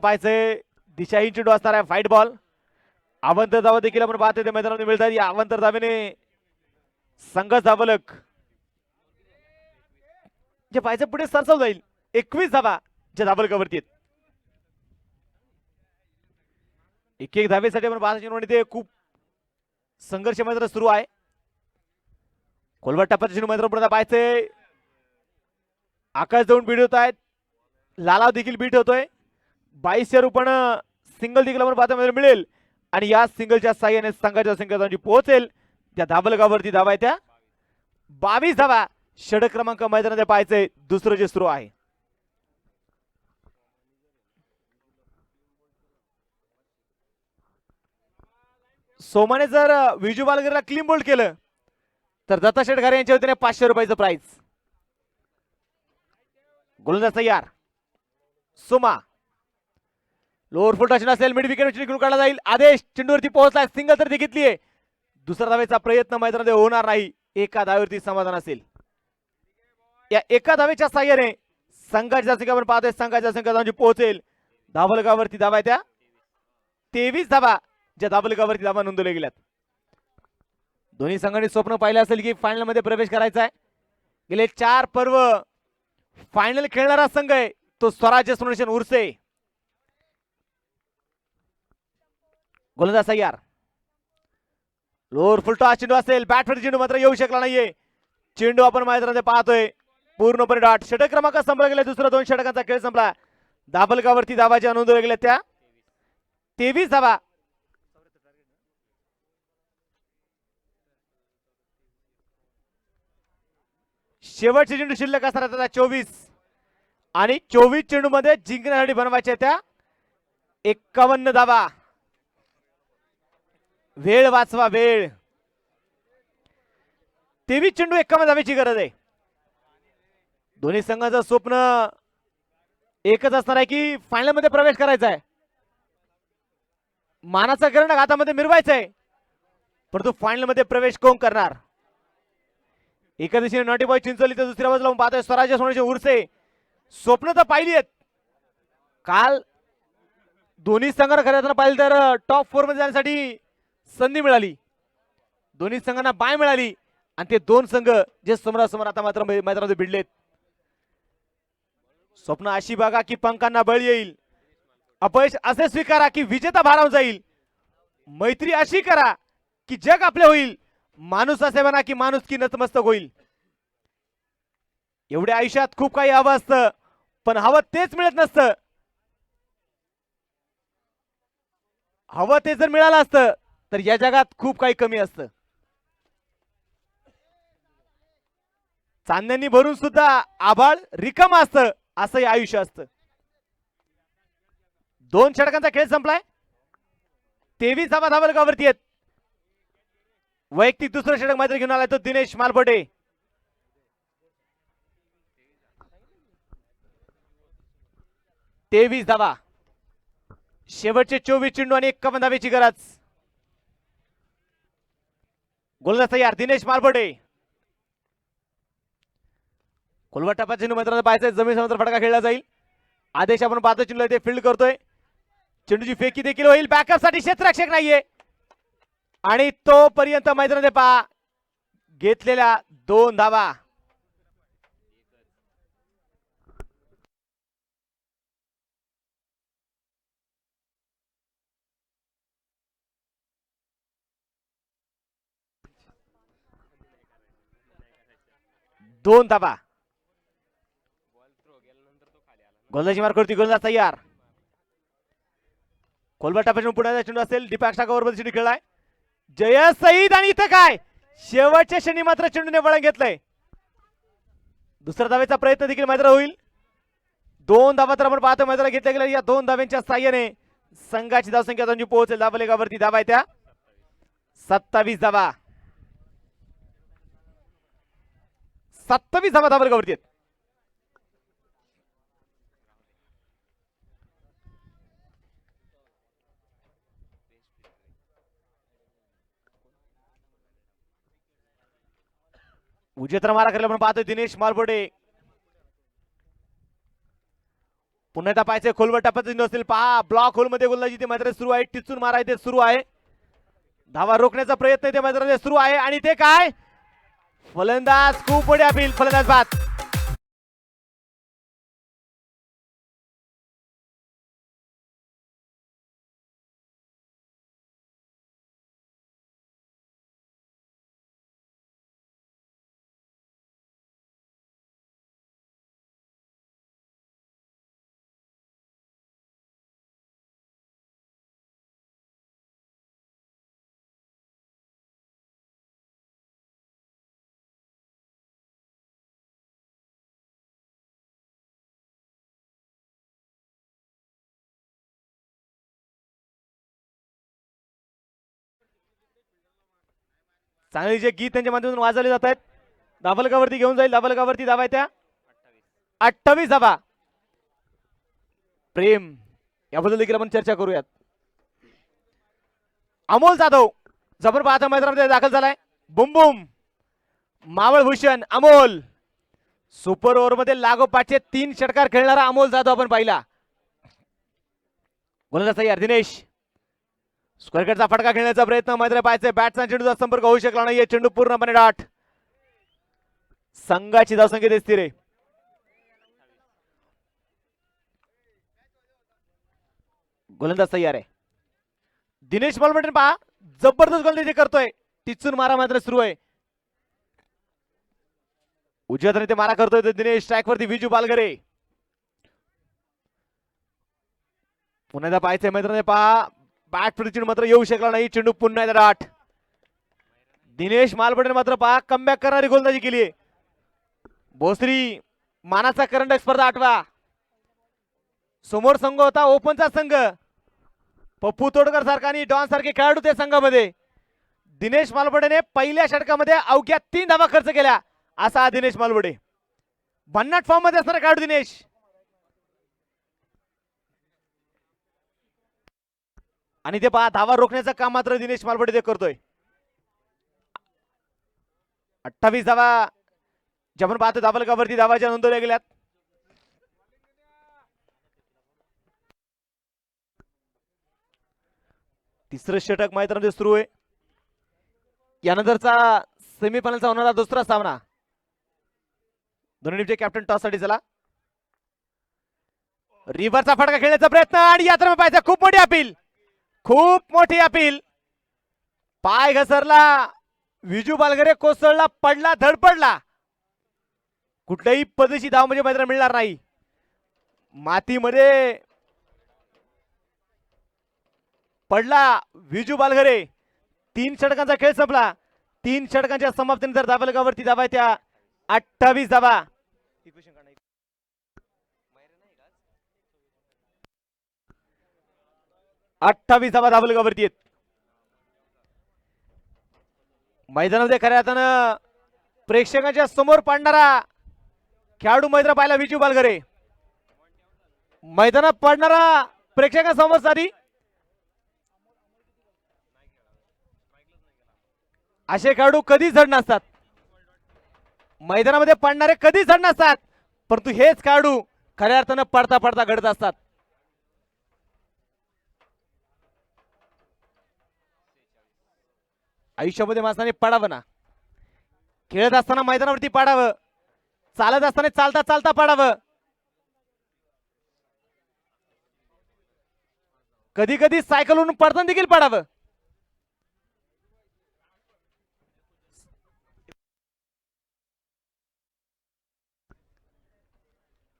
पाहायचंय दिशाहीन चेंडू असणार आहे. Fight ball. अवंतर धावा देखील आपण पाहतोय ते मैदानामध्ये मिळतात. या अवंतर धावेने संघ धावलक जे पाहायचं पुढे सरसाव जाईल. 21 धावा ज्या धावलकावरती आहेत. एक धावेसाठी आपण पाहतो ते खूप संघर्ष मैदान सुरू आहे. कोलवट टप्प्याच्या चेंडू मैदान पुढे पाहायचंय. आकाश जाऊन बीट होत आहेत. लालाव देखील बीट होतोय. 2200 रुपये सिंगल देखील आपण पाहता मिळेल आणि या सिंगलच्या साह्याने संघाच्या संख्येची पोहोचेल. त्या धाबलकावरती धावा आहे त्या 22 धावा. षटक क्रमांक मैदानात पाहायचंय दुसरं जे सुरू आहे. सोमाने जर विजू बालगरला क्लीन बोल्ड केलं तर दत्ता शेटघारे यांच्या वतीने 500 रुपयाचं प्राइज. गोलंदाज तयार. सोमा लोअर फुल टच नसेल. मिड विकेट घेऊन काढला जाईल. आदेश चेंडूवरती पोहोचला. सिंगल तर घेतलीये. दुसऱ्या धावेचा प्रयत्न मैदानात होणार नाही. एका धावेवरती समाधान असेल. या एका धावेच्या साह्याने संघाच्या संख्या आपण पाहतोय संघाच्या संख्या पोहोचेल. धाबलकावरती धावा त्या 23 धावा ज्या धाबलकावरती धावा नोंदवल्या गेल्यात. दोन्ही संघांनी स्वप्न पाहिलं असेल की फायनल मध्ये प्रवेश करायचा आहे. गेले 4 पर्व फायनल खेळणारा संघ आहे तो स्वराज्य फाउंडेशन उर्से. गोलंदाज तयार. लोअर फुल टॉस चेंडू असेल. बॅटवर चेंडू मात्र येऊ शकला नाहीये. चेंडू आपण मैदानामध्ये पाहतोय पूर्णपणे डॉट. षटक क्रमांक संपला गेला. दुसरा 2 षटकांचा खेळ संपला. धाबलकावरती धावाच्या नोंदवल्या गेल्या त्या 23 धावा. शेवटचे चेंडू शिल्लक असणार आता 24 आणि 24 चेंडू मध्ये जिंकण्यासाठी बनवायच्या त्या 51 धावा. वेळ वाचवा वेळ. 23 चेंडू 51 धावेची गरज आहे. दोन्ही संघाचं स्वप्न एकच असणार आहे की फायनल मध्ये प्रवेश करायचा आहे. मानाचा किरण हातामध्ये मिरवायचा आहे. परंतु फायनल मध्ये प्रवेश कोण करणार? एका दिशेने नॉटी बॉय चिंचोली तर दुसऱ्या बाजूला पाहतोय स्वराज्य सोन्याचे उरसे. स्वप्न तर पाहिली आहेत. काल दोन्ही संघांना खऱ्या अर्थानं पाहिलं तर टॉप 4 मध्ये जाण्यासाठी संधी मिळाली. दोन्ही संघांना बाय मिळाली आणि ते दोन संघ जे समोरासमोर आता मात्र मैदानामध्ये भिडलेत. स्वप्न अशी बघा की पंखांना बळ येईल. अपयश असे स्वीकारा की विजेता भारावून जाईल. मैत्री अशी करा की जग आपले होईल. माणूस असे बना की माणूस की नतमस्तक होईल. एवढ्या आयुष्यात खूप काही हवं असतं पण हवं तेच मिळत नसतं. हवं ते जर मिळालं असतं तर या जगात खूप काही कमी असतं. चांदण्यांनी भरून सुद्धा आभाळ रिकाम असतं असं आयुष्य असतं. 2 षटकांचा खेळ संपलाय. 23 धावा धावलकावरती आहेत. वैयक्तिक दुसरं षटक मात्र घेऊन आलाय तो दिनेश मालपटे. तेवीस धावा. शेवटचे 24 चेंडू आणि 51 धावेची गरज. गोलंदाज तयार दिनेश मालपटे. कोलवटापा चेंडू मात्र पाहायचं जमीन समुद्र फटका खेळला जाईल. आदेश आपण पाहतो चेंडू ते फील्ड करतोय. चेंडूची फेकी देखील होईल. बॅकअप साठी क्षेत्ररक्षक नाहीये आणि तोपर्यंत मैदानामध्ये पहा घेतलेल्या 2 धावा. दोन धावा. गोलंदाजी मार करती गोलंदाज तयार. कोलबटापासून पुढे चेंडू असेल. डिपॅक्स टाकावर चेंडू खेळलाय जय सईद आणि इथं काय शेवटच्या क्षणी मात्र चेंडूने वळण घेतलंय. दुसऱ्या धावेचा प्रयत्न देखील मैदान होईल. 2 धावा तर आपण पाहतो मैदानात घेतल्या गेल्या. या 2 धाव्यांच्या साह्याने संघाची धावसंख्या त्यांची पोहोचेल. धावलेगावरती धावा आहे त्या 27 धावा. 27 धावा धावलेगावरती आहेत. उजेत्रा मारा करायला आपण पाहतोय दिनेश मालपोटे. पुन्हा एकदा पाहायचे खोलवर टप्प्यात नसेल पहा ब्लॉक होल मध्ये गोलंदाजी ते मात्र सुरू आहे. टिचून मारा ते सुरू आहे. धावा रोखण्याचा प्रयत्न ते मात्र सुरू आहे आणि ते काय फलंदाज खूप पुढे अपील. फलंदाज बाद. चांगली जे गीत त्यांच्या माध्यमातून वाजवले जात आहेत. धावलकावरती घेऊन जाईल. धावलकावरती धावा त्या 28 धावा. प्रेम याबद्दल देखील आपण चर्चा करूयात. अमोल जाधव जबर पाहता मैदानामध्ये दाखल झालाय. बुम बुम मावळ भूषण अमोल. सुपर ओव्हर मध्ये लागोपाठचे 3 षटकार खेळणारा अमोल जाधव आपण पाहिला. गोलंदाज तयार दिनेश. स्क्वेअरकटचा फटका खेळण्याचा प्रयत्न मात्र पाहायचे. बॅटचा चेंडूचा संपर्क होऊ शकला नाहीये. चेंडू पूर्णपणे डॉट. संघाची धावसंख्या स्थिर आहे. गोलंदाज तयार आहे. दिनेश मालमटे पहा जबरदस्त गोलंदाजी करतोय. टिचून मारा मात्र सुरू आहे. उजव्या हाताने ते मारा करतोय दिनेश. स्ट्राईक वरती विजू बालगरे. पुन्हा एकदा पाहायचंय मैदानामध्ये पहा. बॅट फिरचून मात्र येऊ शकला नाही. चेंडू पुन्हा एकदा डाट. दिनेश मालपडेने मात्र पहा कमबॅक करणारी गोलंदाजी केली. भोसरी मानाचा करंडक स्पर्धा 8वा. समोर संघ होता ओपनचा संघ. पप्पू तोडकर सारखा आणि डॉन सारखे खेळाडू त्या संघामध्ये. दिनेश मालवडेने पहिल्या षटकामध्ये अवघ्या 3 धावा खर्च केल्या. असा दिनेश मालवडे भन्नाट फॉर्म मध्ये असणारा खेळाडू दिनेश. आणि ते पहा धावा रोखण्याचं काम मात्र दिनेश मालवडे ते करतोय. 28 धावा जे आपण पाहतो धावलकावरती धावाच्या नोंदवल्या गेल्यात. तिसरं षटक मैदानामध्ये सुरू आहे. यानंतरचा सेमीफायनलचा होणारा दुसरा सामना. दोन्ही टीमचे कॅप्टन टॉस साठी चला. रिव्हरचा फटका खेळण्याचा प्रयत्न आणि यात्रा पाहायचा. खूप मोठी अपील. खूप मोठी अपील. पाय घसरला. विजू बालगरे कोसळला. पडला. धडपडला. कुठल्याही पद्धतीची धाव म्हणजे मैदान मिळणार नाही. मातीमध्ये पडला विजू बालगरे. 3 षटकांचा खेळ संपला. 3 षटकांच्या समाप्तीनंतर धावलकावरती धावा त्या 28 धावा. 28 धावा धावलकावरती आहेत. मैदानामध्ये खऱ्या अर्थानं प्रेक्षकांच्या समोर पडणारा खेळाडू मैदान पाहिला विजू बालगरे. मैदानात पडणारा प्रेक्षकांसमोर साठी असे खेळाडू कधीच झड नसतात. मैदानामध्ये पडणारे कधीच झड नसतात. परंतु हेच खेळाडू खऱ्या अर्थानं पडता पडता घडत असतात. आयुष्यामध्ये माणसाने पडावं ना. खेळत असताना मैदानावरती पडावं. चालत असताना चालता चालता पडावं. कधी कधी सायकलवरून पडताना देखील पडावं.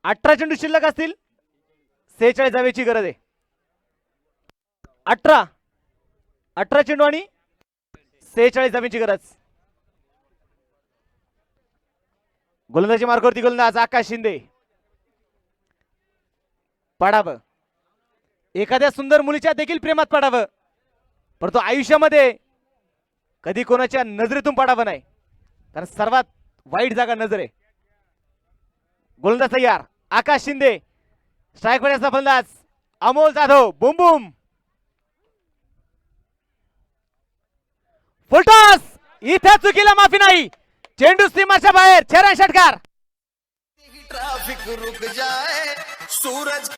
अठरा चेंडू शिल्लक असतील. 46 धावेची गरज आहे. 18 चेंडू आणि 46 धावेची गरज. गोलंदाजी मार्गावरती गोलंदाज आकाश शिंदे. पडावं. एखाद्या सुंदर मुलीच्या देखील प्रेमात पडावं. परंतु आयुष्यामध्ये कधी कोणाच्या नजरेतून पडावं नाही. कारण सर्वात वाईट जागा नजर आहे. गोलंदाज तयार. आकाश शिंदे. स्ट्राईक वर फलंदाज अमोल जाधव. बुम बुम. फुलटॉस. इथे चुकीला माफी नाही. चेंडू सीमाच्या बाहेर. 6 षटकार. ट्रैफिक रुक जाए सूरज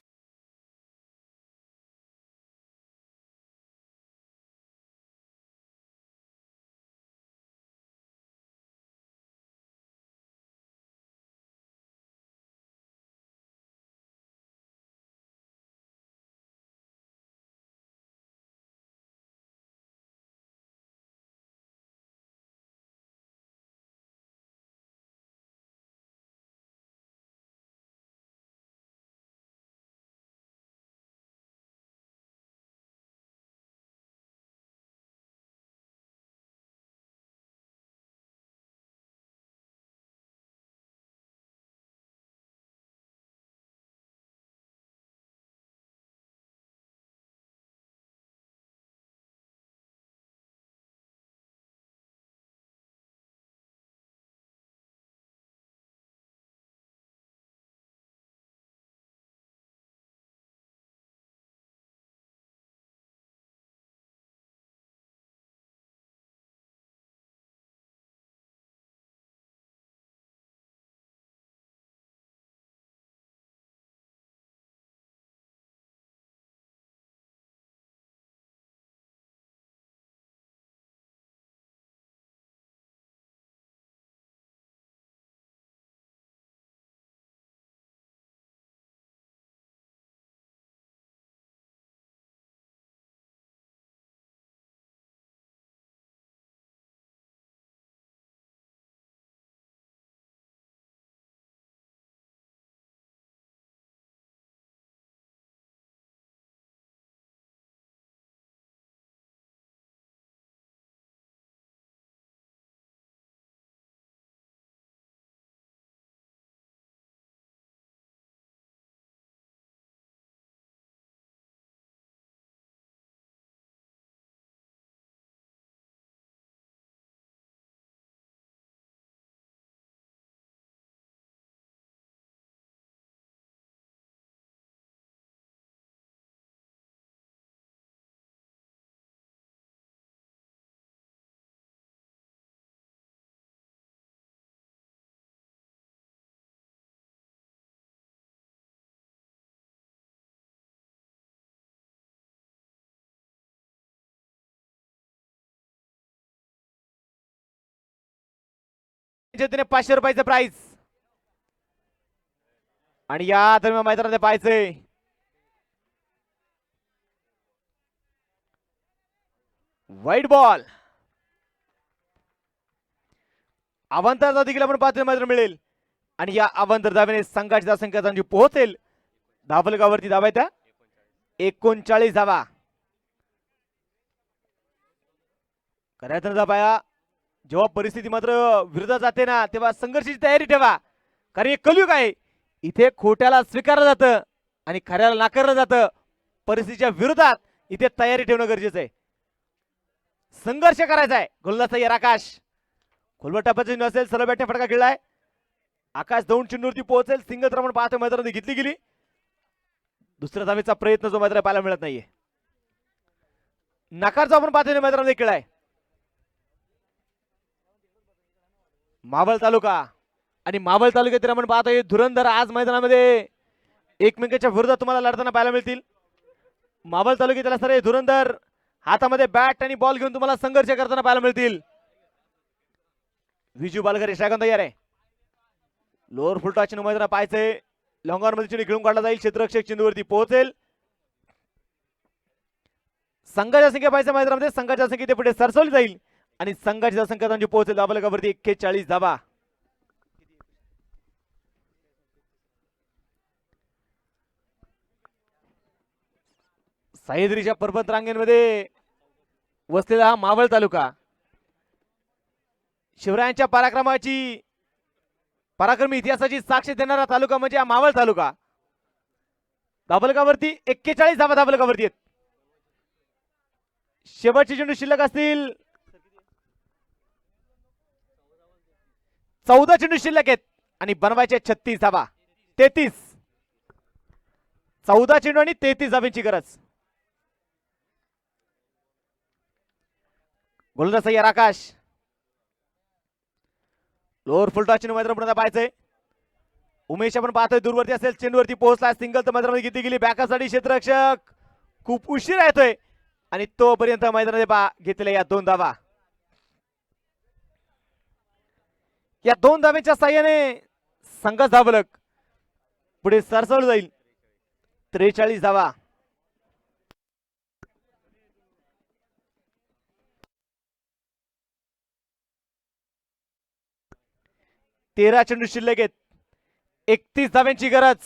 वतीने 500 रुपयाचं प्राइस. आणि या दरम्यान मैदानामध्ये पाहायचंय वाईट बॉल. अवांतर देखील आपण पाहतोय मैदान मिळेल. आणि या अवांतर धावेने संघाची धावसंख्या त्यांची पोहोचेल धावफलकावरती. धावा त्या 39 धावा. करायचं पाया जेव्हा परिस्थिती मात्र विरोधात जाते ना तेव्हा संघर्षाची तयारी ठेवा. कारण हे कलयुग आहे. इथे खोट्याला स्वीकारलं जातं आणि खऱ्याला नाकारलं जातं. परिस्थितीच्या विरोधात इथे तयारी ठेवणं गरजेचं आहे. संघर्ष करायचा आहे. गोलंदाज तयार आकाश. खोलवर टप्प्याची नसेल सरळ बॅटने फटका खेळलाय. आकाश दोन चेंडूवरती पोहोचेल. सिंगल तर आपण पाहतो मैदानामध्ये घेतली गेली. दुसऱ्या धावेचा प्रयत्न जो मैदानात पाहायला मिळत नाहीये. नकारचा आपण पाहतोय मैदानामध्ये खेळाय मावळ तालुका. आणि मावळ तालुक्यातील आपण पाहतोय धुरंधर आज मैदानामध्ये एकमेकांच्या विरोधात तुम्हाला लढताना पाहायला मिळतील. मावळ तालुक्यातील सर धुरंधर हातामध्ये बॅट आणि बॉल घेऊन तुम्हाला संघर्ष करताना पाहायला मिळतील. विजू बालकर स्ट्रायकन तयार आहे. लोअर फुल टॉच मैदान पाहायचंय. लॉंग ऑन मध्ये चेंडू खेळून काढला जाईल. क्षेत्ररक्षक चेंडूवरती पोहोचेल. संघाच्या संख्या पाहायचं मैदानामध्ये संघाच्या संख्या पुढे सरसवली जाईल आणि संघाची संख्या त्यांची पोहोचेल धावफलकावरती 41 धावा. सह्याद्रीच्या पर्वत रांगेमध्ये वसलेला हा मावळ तालुका. शिवरायांच्या पराक्रमी इतिहासाची साक्ष देणारा तालुका म्हणजे हा मावळ तालुका. धावफलकावरती 41 धावा धावफलकावरती आहेत. शेवटचे चेंडू शिल्लक असतील 14 चेंडू शिल्लक आहेत आणि बनवायचे 36 धावा. 33 14 चेंडू आणि 33 धावांची गरज. गोलंदाज तयार आकाश. लोअर फुल टॉच मैदान पुन्हा पाहायचंय. उमेश आपण पाहतोय दूरवरती असेल. चेंडूवरती पोहोचला. सिंगल तर मैदानामध्ये किती गेली. बॅकअपसाठी क्षेत्ररक्षक खूप उशीर येतोय आणि तोपर्यंत मैदानामध्ये घेतलेल्या या 2 धावा. या 2 धावेच्या साह्याने संघाचा धावफलक पुढे सरसवलं जाईल. 43 धावा. तेरा चेंडू शिल्लक आहेत. 31 धाव्यांची गरज.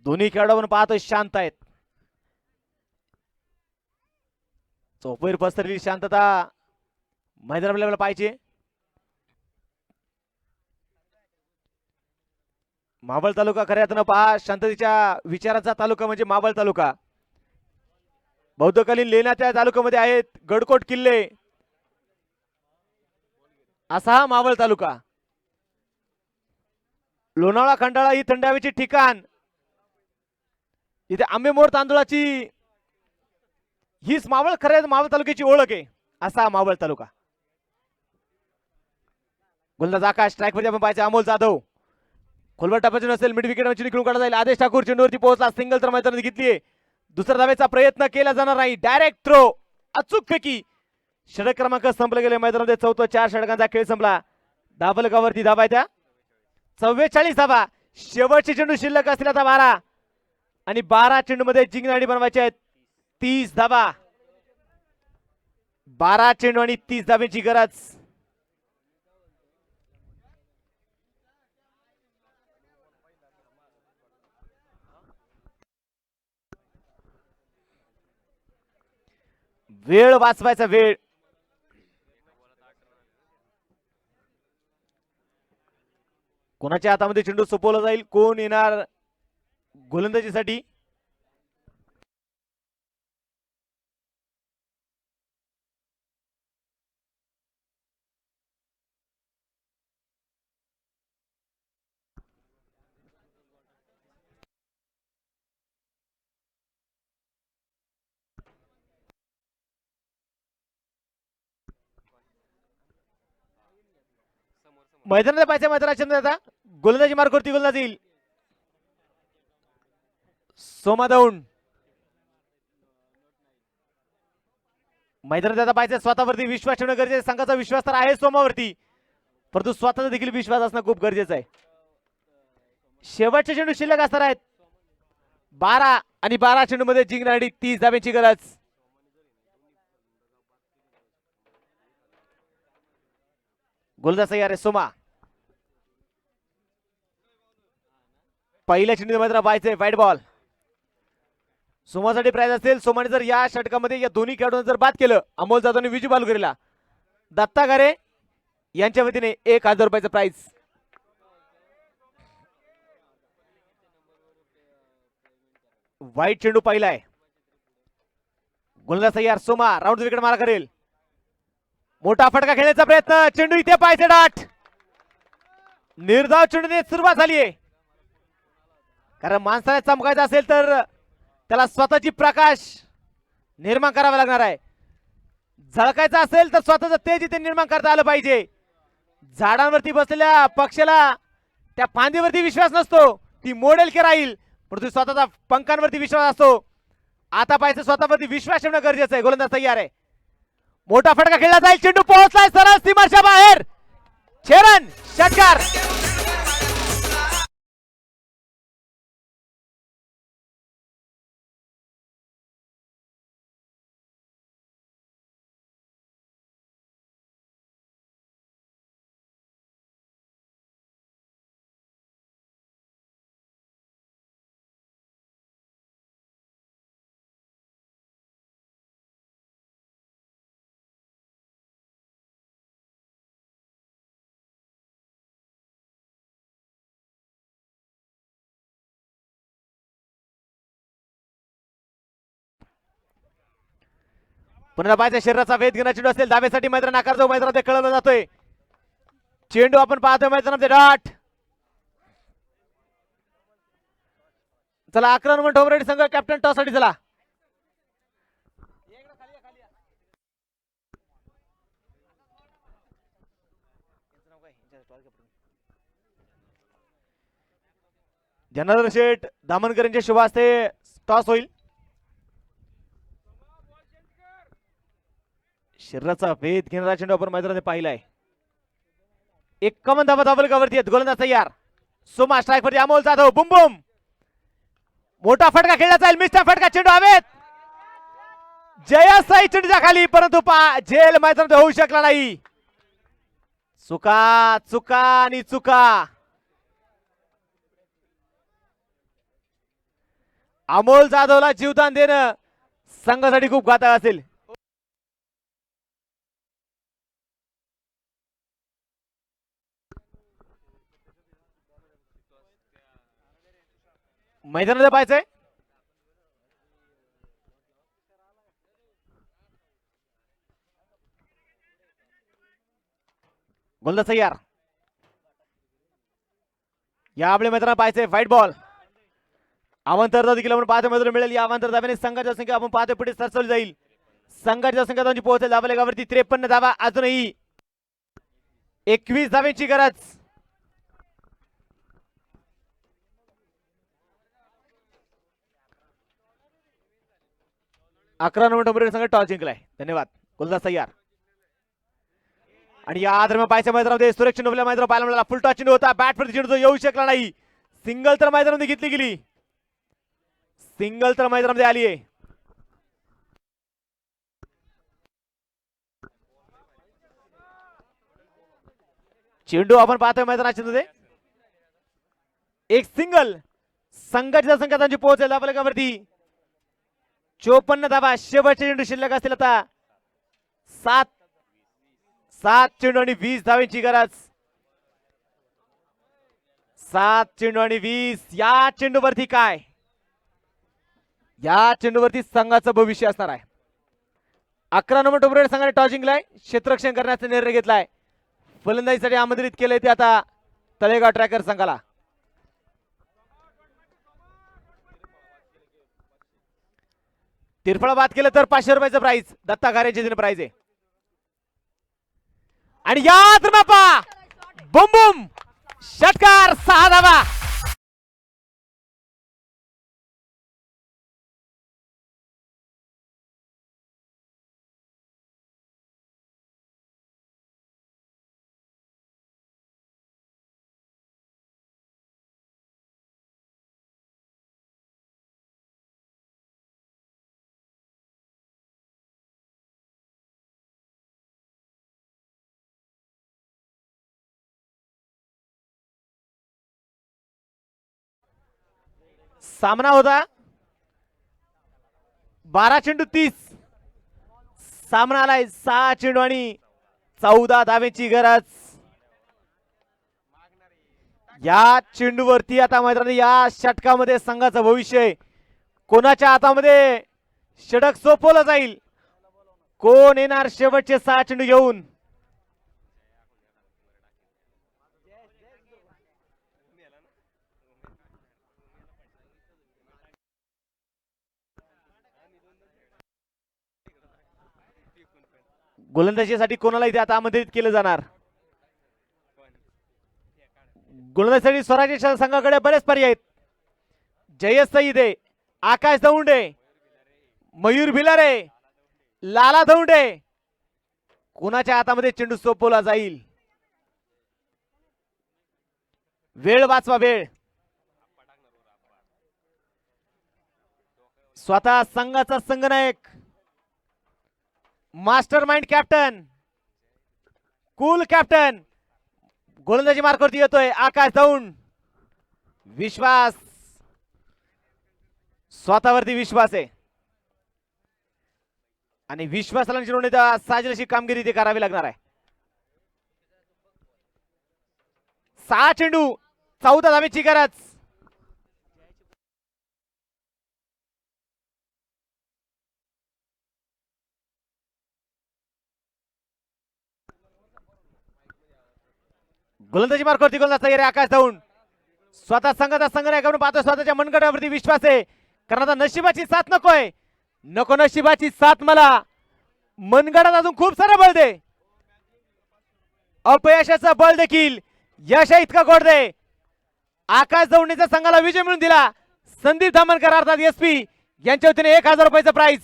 दोन्ही खेळाडू आपण पाहतोय शांत आहेत. चौपैर पसरलेली शांतता मैदानाला पाहिजे. मावळ तालुका खऱ्या अर्थानं पहा शांततेच्या विचाराचा तालुका म्हणजे मावळ तालुका. बौद्धकालीन लेण्या त्या तालुक्यामध्ये आहेत. गडकोट किल्ले असा हा मावळ तालुका. लोणावळा खंडाळा ही थंड हवेची ठिकाण. इथे आंबेमोर तांदुळाची हीच मावळ तालुक्याची ओळख आहे. असा मावळ तालुका. गोलंदाज आकाश. स्ट्राईक मध्ये आपण पाहायचे अमोल जाधव. खोलवर टप्प्याची नसेल. मिड विकेट मध्ये खेळून काढला जाईल. आदेश ठाकूर चेंडूवरती पोहोचला. सिंगल तर मैदानात घेतलीये. दुसऱ्या धावेचा प्रयत्न केला जाणार नाही. Direct throw. अचूक फेकी. षटक क्रमांक संपले गेले मैदानामध्ये. 4 षटकांचा खेळ संपला. धावफलकावरती धावा त्या 44 धावा. शेवटचे चेंडू शिल्लक असतील आता 12 आणि 12 चेंडू मध्ये जिंकणारी बनवायचे आहेत 30 धावा. 12 चेंडू आणि 30 धाब्यांची गरज. वेळ वाचवायचा वेळ. कोणाच्या हातामध्ये चेंडू सोपवला जाईल. कोण येणार गोलंदाजीसाठी. मैदानात पाहिजे. मैदानाच्या आता गोलंदाजी मार्क करती. गोलंदाज येईल सोमा दौंड. मैदानात आता पाहिजे. स्वतःवरती विश्वास ठेवणं गरजेचं. संघाचा विश्वास तर आहे सोमावरती. परंतु स्वतःचा देखील विश्वास असणं खूप गरजेचं आहे. शेवटचे चेंडू शिल्लक असणार आहेत. 12 आणि 12 चेंडू मध्ये जिंकण्यासाठी 30 धाब्यांची गरज. गोलंदाज तयार आहे सोमा. पहिल्या चेंडू मात्र पाहायचंय व्हाईट बॉल. सोमासाठी प्राइज असेल. सोमाने जर या षटकामध्ये या दोन्ही खेळाडूंना जर बाद केलं, अमोल जाधव आणि विजू बालुगरेला, दत्ता गारे यांच्या वतीने 1000 रुपयाचं प्राइज. वाईट चेंडू पहिला आहे. गोलंदाज तयार सोमा राऊंड विकेट मारा करेल. मोठा फटका खेळण्याचा प्रयत्न. चेंडू इथे पाहिजे डाट. निर्धाव चेंडूने सुरुवात झाली आहे. कारण माणसाला चमकायचं असेल तर त्याला स्वतःची प्रकाश निर्माण करावा लागणार आहे. झळकायचं असेल तर स्वतःचं तेज इथे निर्माण करता आलं पाहिजे. झाडांवरती बसलेल्या पक्षाला त्या फांदीवरती विश्वास नसतो, ती मोडेल की राहील, परंतु स्वतःचा पंखांवरती विश्वास असतो. आता पाहिजे स्वतःवरती विश्वास ठेवणं गरजेचं आहे. गोलंदाज तयार आहे. मोठा फटका खेळला जाईल. चेंडू पोहोचलाय सरळ सीमाच्या बाहेर. छेरन षटकार. पुन्हा पाहिजे शरीराचा वेध घेणा चेंडू असेल. धाब्यासाठी मैदान आकार जो मैदानात कळवला जातोय. चेंडू आपण पाहतोय मैदानामध्ये डाट. चला 11 नंबर ठोंबरेडी संघ कॅप्टन टॉस साठी चला. जनार्दन शेठ दामनकर यांच्या शुभ हस्ते टॉस होईल. शरीराचा वेध घेणारा चेंडू आपण मैदानात पाहिलाय. 51 धावा धावलकावरती आहेत. गोलंदाज तयार सोमा स्ट्राईक वरती. अमोल जाधव बुम बुम. मोठा फटका खेळला जाईल. मिस्टर फटका. चेंडू हवेत. जयसाई चेंडूच्या खाली, परंतु झेल मैदानात होऊ शकला नाही. चुका चुका आणि चुका. अमोल जाधवला जीवदान देणं संघासाठी खूप घातक असेल. मैदानात पाहायचंय. गोलंदाज तयार. यावेळी मैदानात पाहायचंय व्हाईट बॉल. अवांतर देखील आपण पाहतो मैदान मिळेल. या अवांतर धाब्याने संघाच्या संख्या आपण पाहतो पुढे सरसवली जाईल. संघाच्या संख्या त्यांची पोहोचेल धाबालेगावरती 53 धावा. अजूनही 21 धाब्यांची गरज. अकरा नंबर संघ टॉस जिंकलाय. धन्यवाद. गोलंदाज तयार. आणि या दरम्यान पाहायच्या मैदानामध्ये सुरक्षित नवल्या मैदान पाहायला मिळाला. फुल टॉस चेंडू होता. बॅट वरती चेंडू येऊ शकला नाही. सिंगल तर मैदानामध्ये घेतली गेली. सिंगल तर मैदानामध्ये आली आहे. चेंडू आपण पाहतोय मैदानाच्या एक सिंगल. संघाची संख्या त्यांची पोहोचेल धाबालेगावरती 54 धावा. शेवटचे चेंडू शिल्लक असतील आता 7 चेंडू आणि 20 धावांची गरज. 7 चेंडू आणि 20. या चेंडूवरती काय, या चेंडूवरती संघाचं भविष्य असणार आहे. 11 नंबर टोपरेड संघाने टॉस जिंकलाय. क्षेत्ररक्षण करण्याचा निर्णय घेतलाय. फलंदाजीसाठी आमंत्रित केले ते आता तळेगाव ट्रॅकर संघाला. तिरफळा बाद केलं तर 500 रुपयाचं प्राइज दत्ता गारेचे दिन प्राइज आहे. आणि याद बापा बुम बुम षटकार 6 धावा. सामना होता 12 चेंडू 30. सामना आलाय 6 चेंडू आणि 14 धावेची गरज. या चेंडूवरती आता मैदानात या षटकामध्ये संघाचं भविष्य आहे. कोणाच्या हातामध्ये षटक सोपवलं जाईल, कोण येणार शेवटचे 6 चेंडू घेऊन. गोलंदाजीसाठी कोणाला इथे आता आमंत्रित केलं जाणार. गोलंदाजीसाठी स्वराज्य संघाकडे बरेच पर्याय आहेत. जयेश सईदे, आकाश दौंडे, मयूर भिलारे, लाला दौंडे. कोणाच्या हातामध्ये चेंडू सोपवला जाईल. वेळ वाचवा, वेळ. स्वतः संघाचा संघनायक, mastermind captain, cool captain, गोलंदाजी मार्कवरती येतोय आकाश दौंड. विश्वास, स्वतःवरती विश्वास आहे आणि विश्वासाला जिरवणे साजेल अशी कामगिरी ते करावी लागणार आहे. 6 चेंडू 14 धावेची गरज. गोलंदाजी मार्कवरती गोलंदाज तयार आहे आकाश दौंड. स्वतः संघाचा संघनायक आपण पाहतो, स्वतःच्या मनगटावरती विश्वास आहे. कारण आता नशिबाची साथ नकोय. नको नशिबाची साथ, मला मनगटात अजून खूप सारं बळ दे. अपयशाचं बळ देखील यश इतका गोड दे. आकाश दौंडेचा संघाला विजय मिळून दिला. संदीप धामणकर अर्थात एसपी यांच्या वतीने 1000 रुपयाचं प्राइज.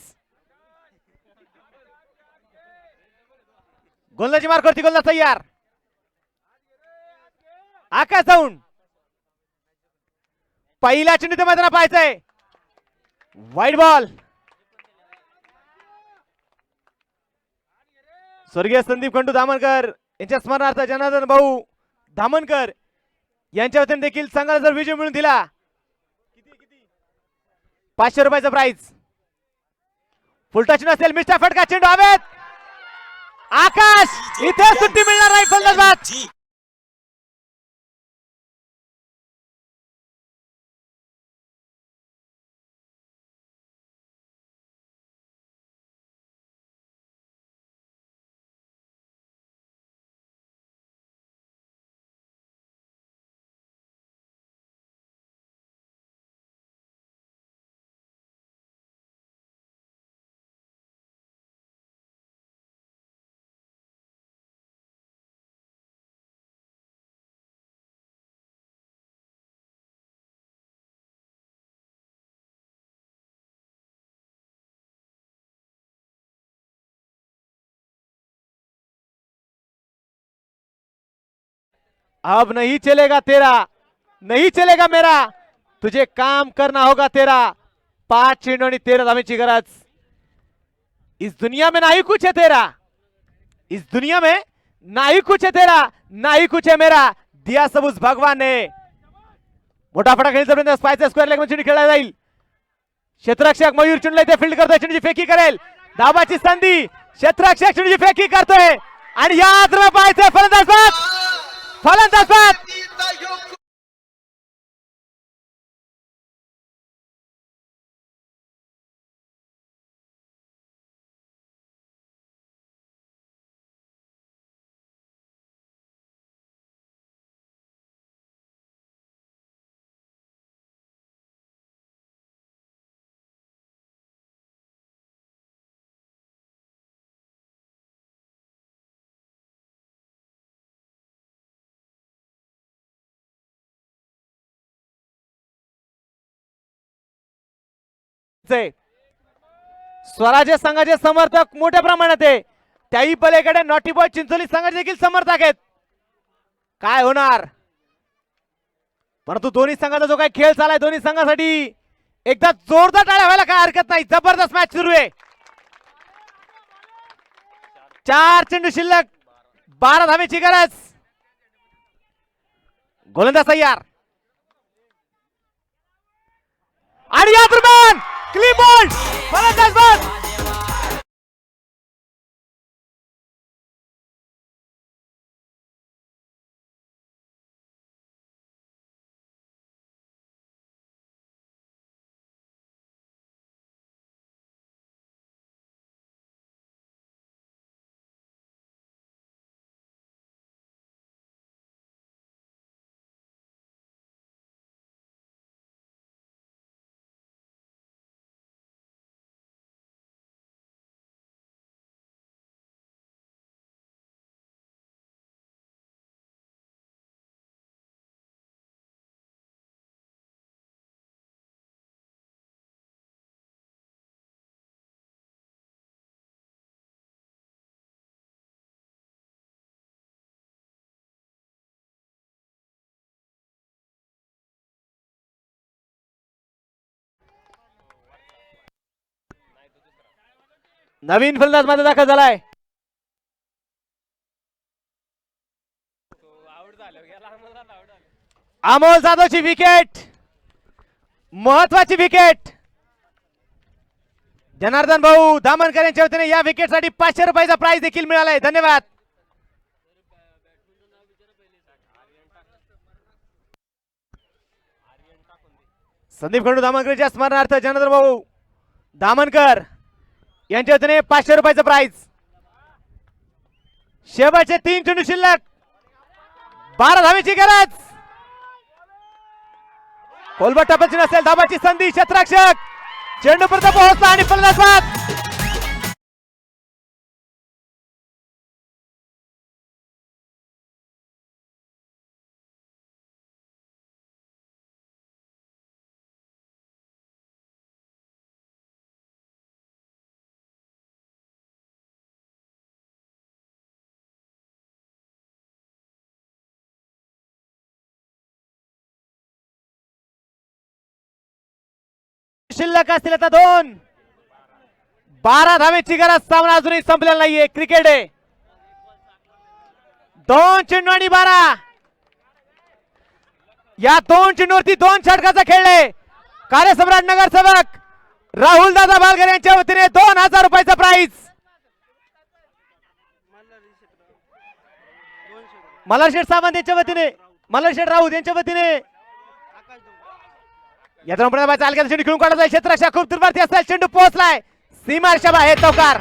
गोलंदाजी मार्कवरती गोलंदाज तयार आकाश दौंड. पहिल्या चेंडूत मैदानात पाहायचंय. वाईट बॉल. स्वर्गीय संदीप खंडू धामणकर यांच्या स्मरणार्थ जनार्दन भाऊ धामणकर यांच्या वतीने देखील संघाला जर विजय मिळून दिला 500 रुपयाचा प्राइज. फुलटच नसेल, मिस्टर फटका, चेंडू हवेत. आकाश, इथे सुट्टी मिळणार नाही फलंदाज. अब नहीं चलेगा तेरा, नहीं चलेगा मेरा, तुझे काम करना होगा तेरा. 5 चेंडू आणि 13 धावेची गरज. इस दुनिया में नहीं कुछ है तेरा, इस दुनिया में नहीं कुछ है तेरा, नहीं कुछ है मेरा, दिया सब उस भगवान ने. मोठा फटा खेळीचा स्पायचा स्क्वेअर लेग मध्ये खेळला जाईल. क्षेत्ररक्षक मयूर चुनला इथे फील्ड करतोय. चेंडूची फेकी करेल, धावाची संधी. क्षेत्ररक्षक चेंडूची फेकी करतोय आणि याद पाहायचं फलंदाज बाद, फलंदाज बाद. स्वराज्य संघाचे समर्थक मोठ्या प्रमाणात आहे. त्याही पलीकडे नॉटी बॉय चिंचोली संघाचे देखील समर्थक आहेत. काय होणार, परंतु दोन्ही संघाचा जो काही खेळ चालाय, दोन्ही संघासाठी एकदा जोरदार टाळ्या व्हायला काय हरकत नाही. जबरदस्त मॅच सुरू आहे. 4 चेंडू शिल्लक, 12 धावेची गरज. गोलंदाज तयार. व्हेरी बोल्ड फलंदाज बाद. नवीन फलंदाज मध्ये दाखल झालाय. अमोल जाधवची विकेट, महत्वाची विकेट. जनार्दन भाऊ दामनकर यांच्या वतीने या विकेटसाठी 500 रुपयाचा प्राइज देखील मिळालाय. धन्यवाद. संदीप खंडू दामनकरच्या स्मरणार्थ जनार्दन भाऊ दामनकर यांच्या वतीने 500 रुपयाचं प्राइज. शेवटचे 3 चेंडू शिल्लक, 12 धावेची गरज. कोलबट टप्प्याची नसेल, धाबाची संधी, क्षेत्ररक्षक चेंडू पर्यंत पोहोचला आणि फलंदाज बाद. शिल्लक असतील आता 2, 12 धावेची गरज. सामना अजूनही संपलेला नाहीये. क्रिकेट आहे. 2 चेंडू आणि 12. या 2 चेंडूवरती 2 षटकाचा खेळले. कार्यसम्राट नगरसेवक राहुल दादा भालकर यांच्या वतीने 2000 रुपयाचा प्राइज. मल्हारशेठ सावंत यांच्या वतीने, मल्हारशेठ राऊत यांच्या वतीने या चेंडू खेळून काढला जाईल. क्षेत्ररक्षक खूप दूरवरती असताना चेंडू पोहोचलाय सीमारेषा बाहेर. चौकार.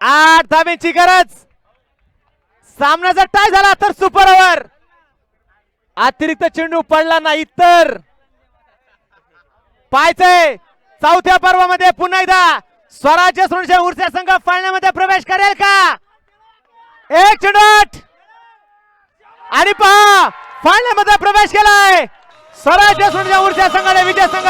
आठ धावेची गरज. सामना जर टाय झाला तर सुपर ओव्हर. अतिरिक्त चेंडू पडला नाही तर पाहायचंय चौथ्या पर्वामध्ये पुन्हा एकदा स्वराज्य सोडून ऊर्जा संघ फायनलमध्ये प्रवेश करेल का. एक चेंडू आणि पहा फायनलमध्ये प्रवेश केलाय स्वराज्य सोडून ऊर्जा संघाने विजय संघ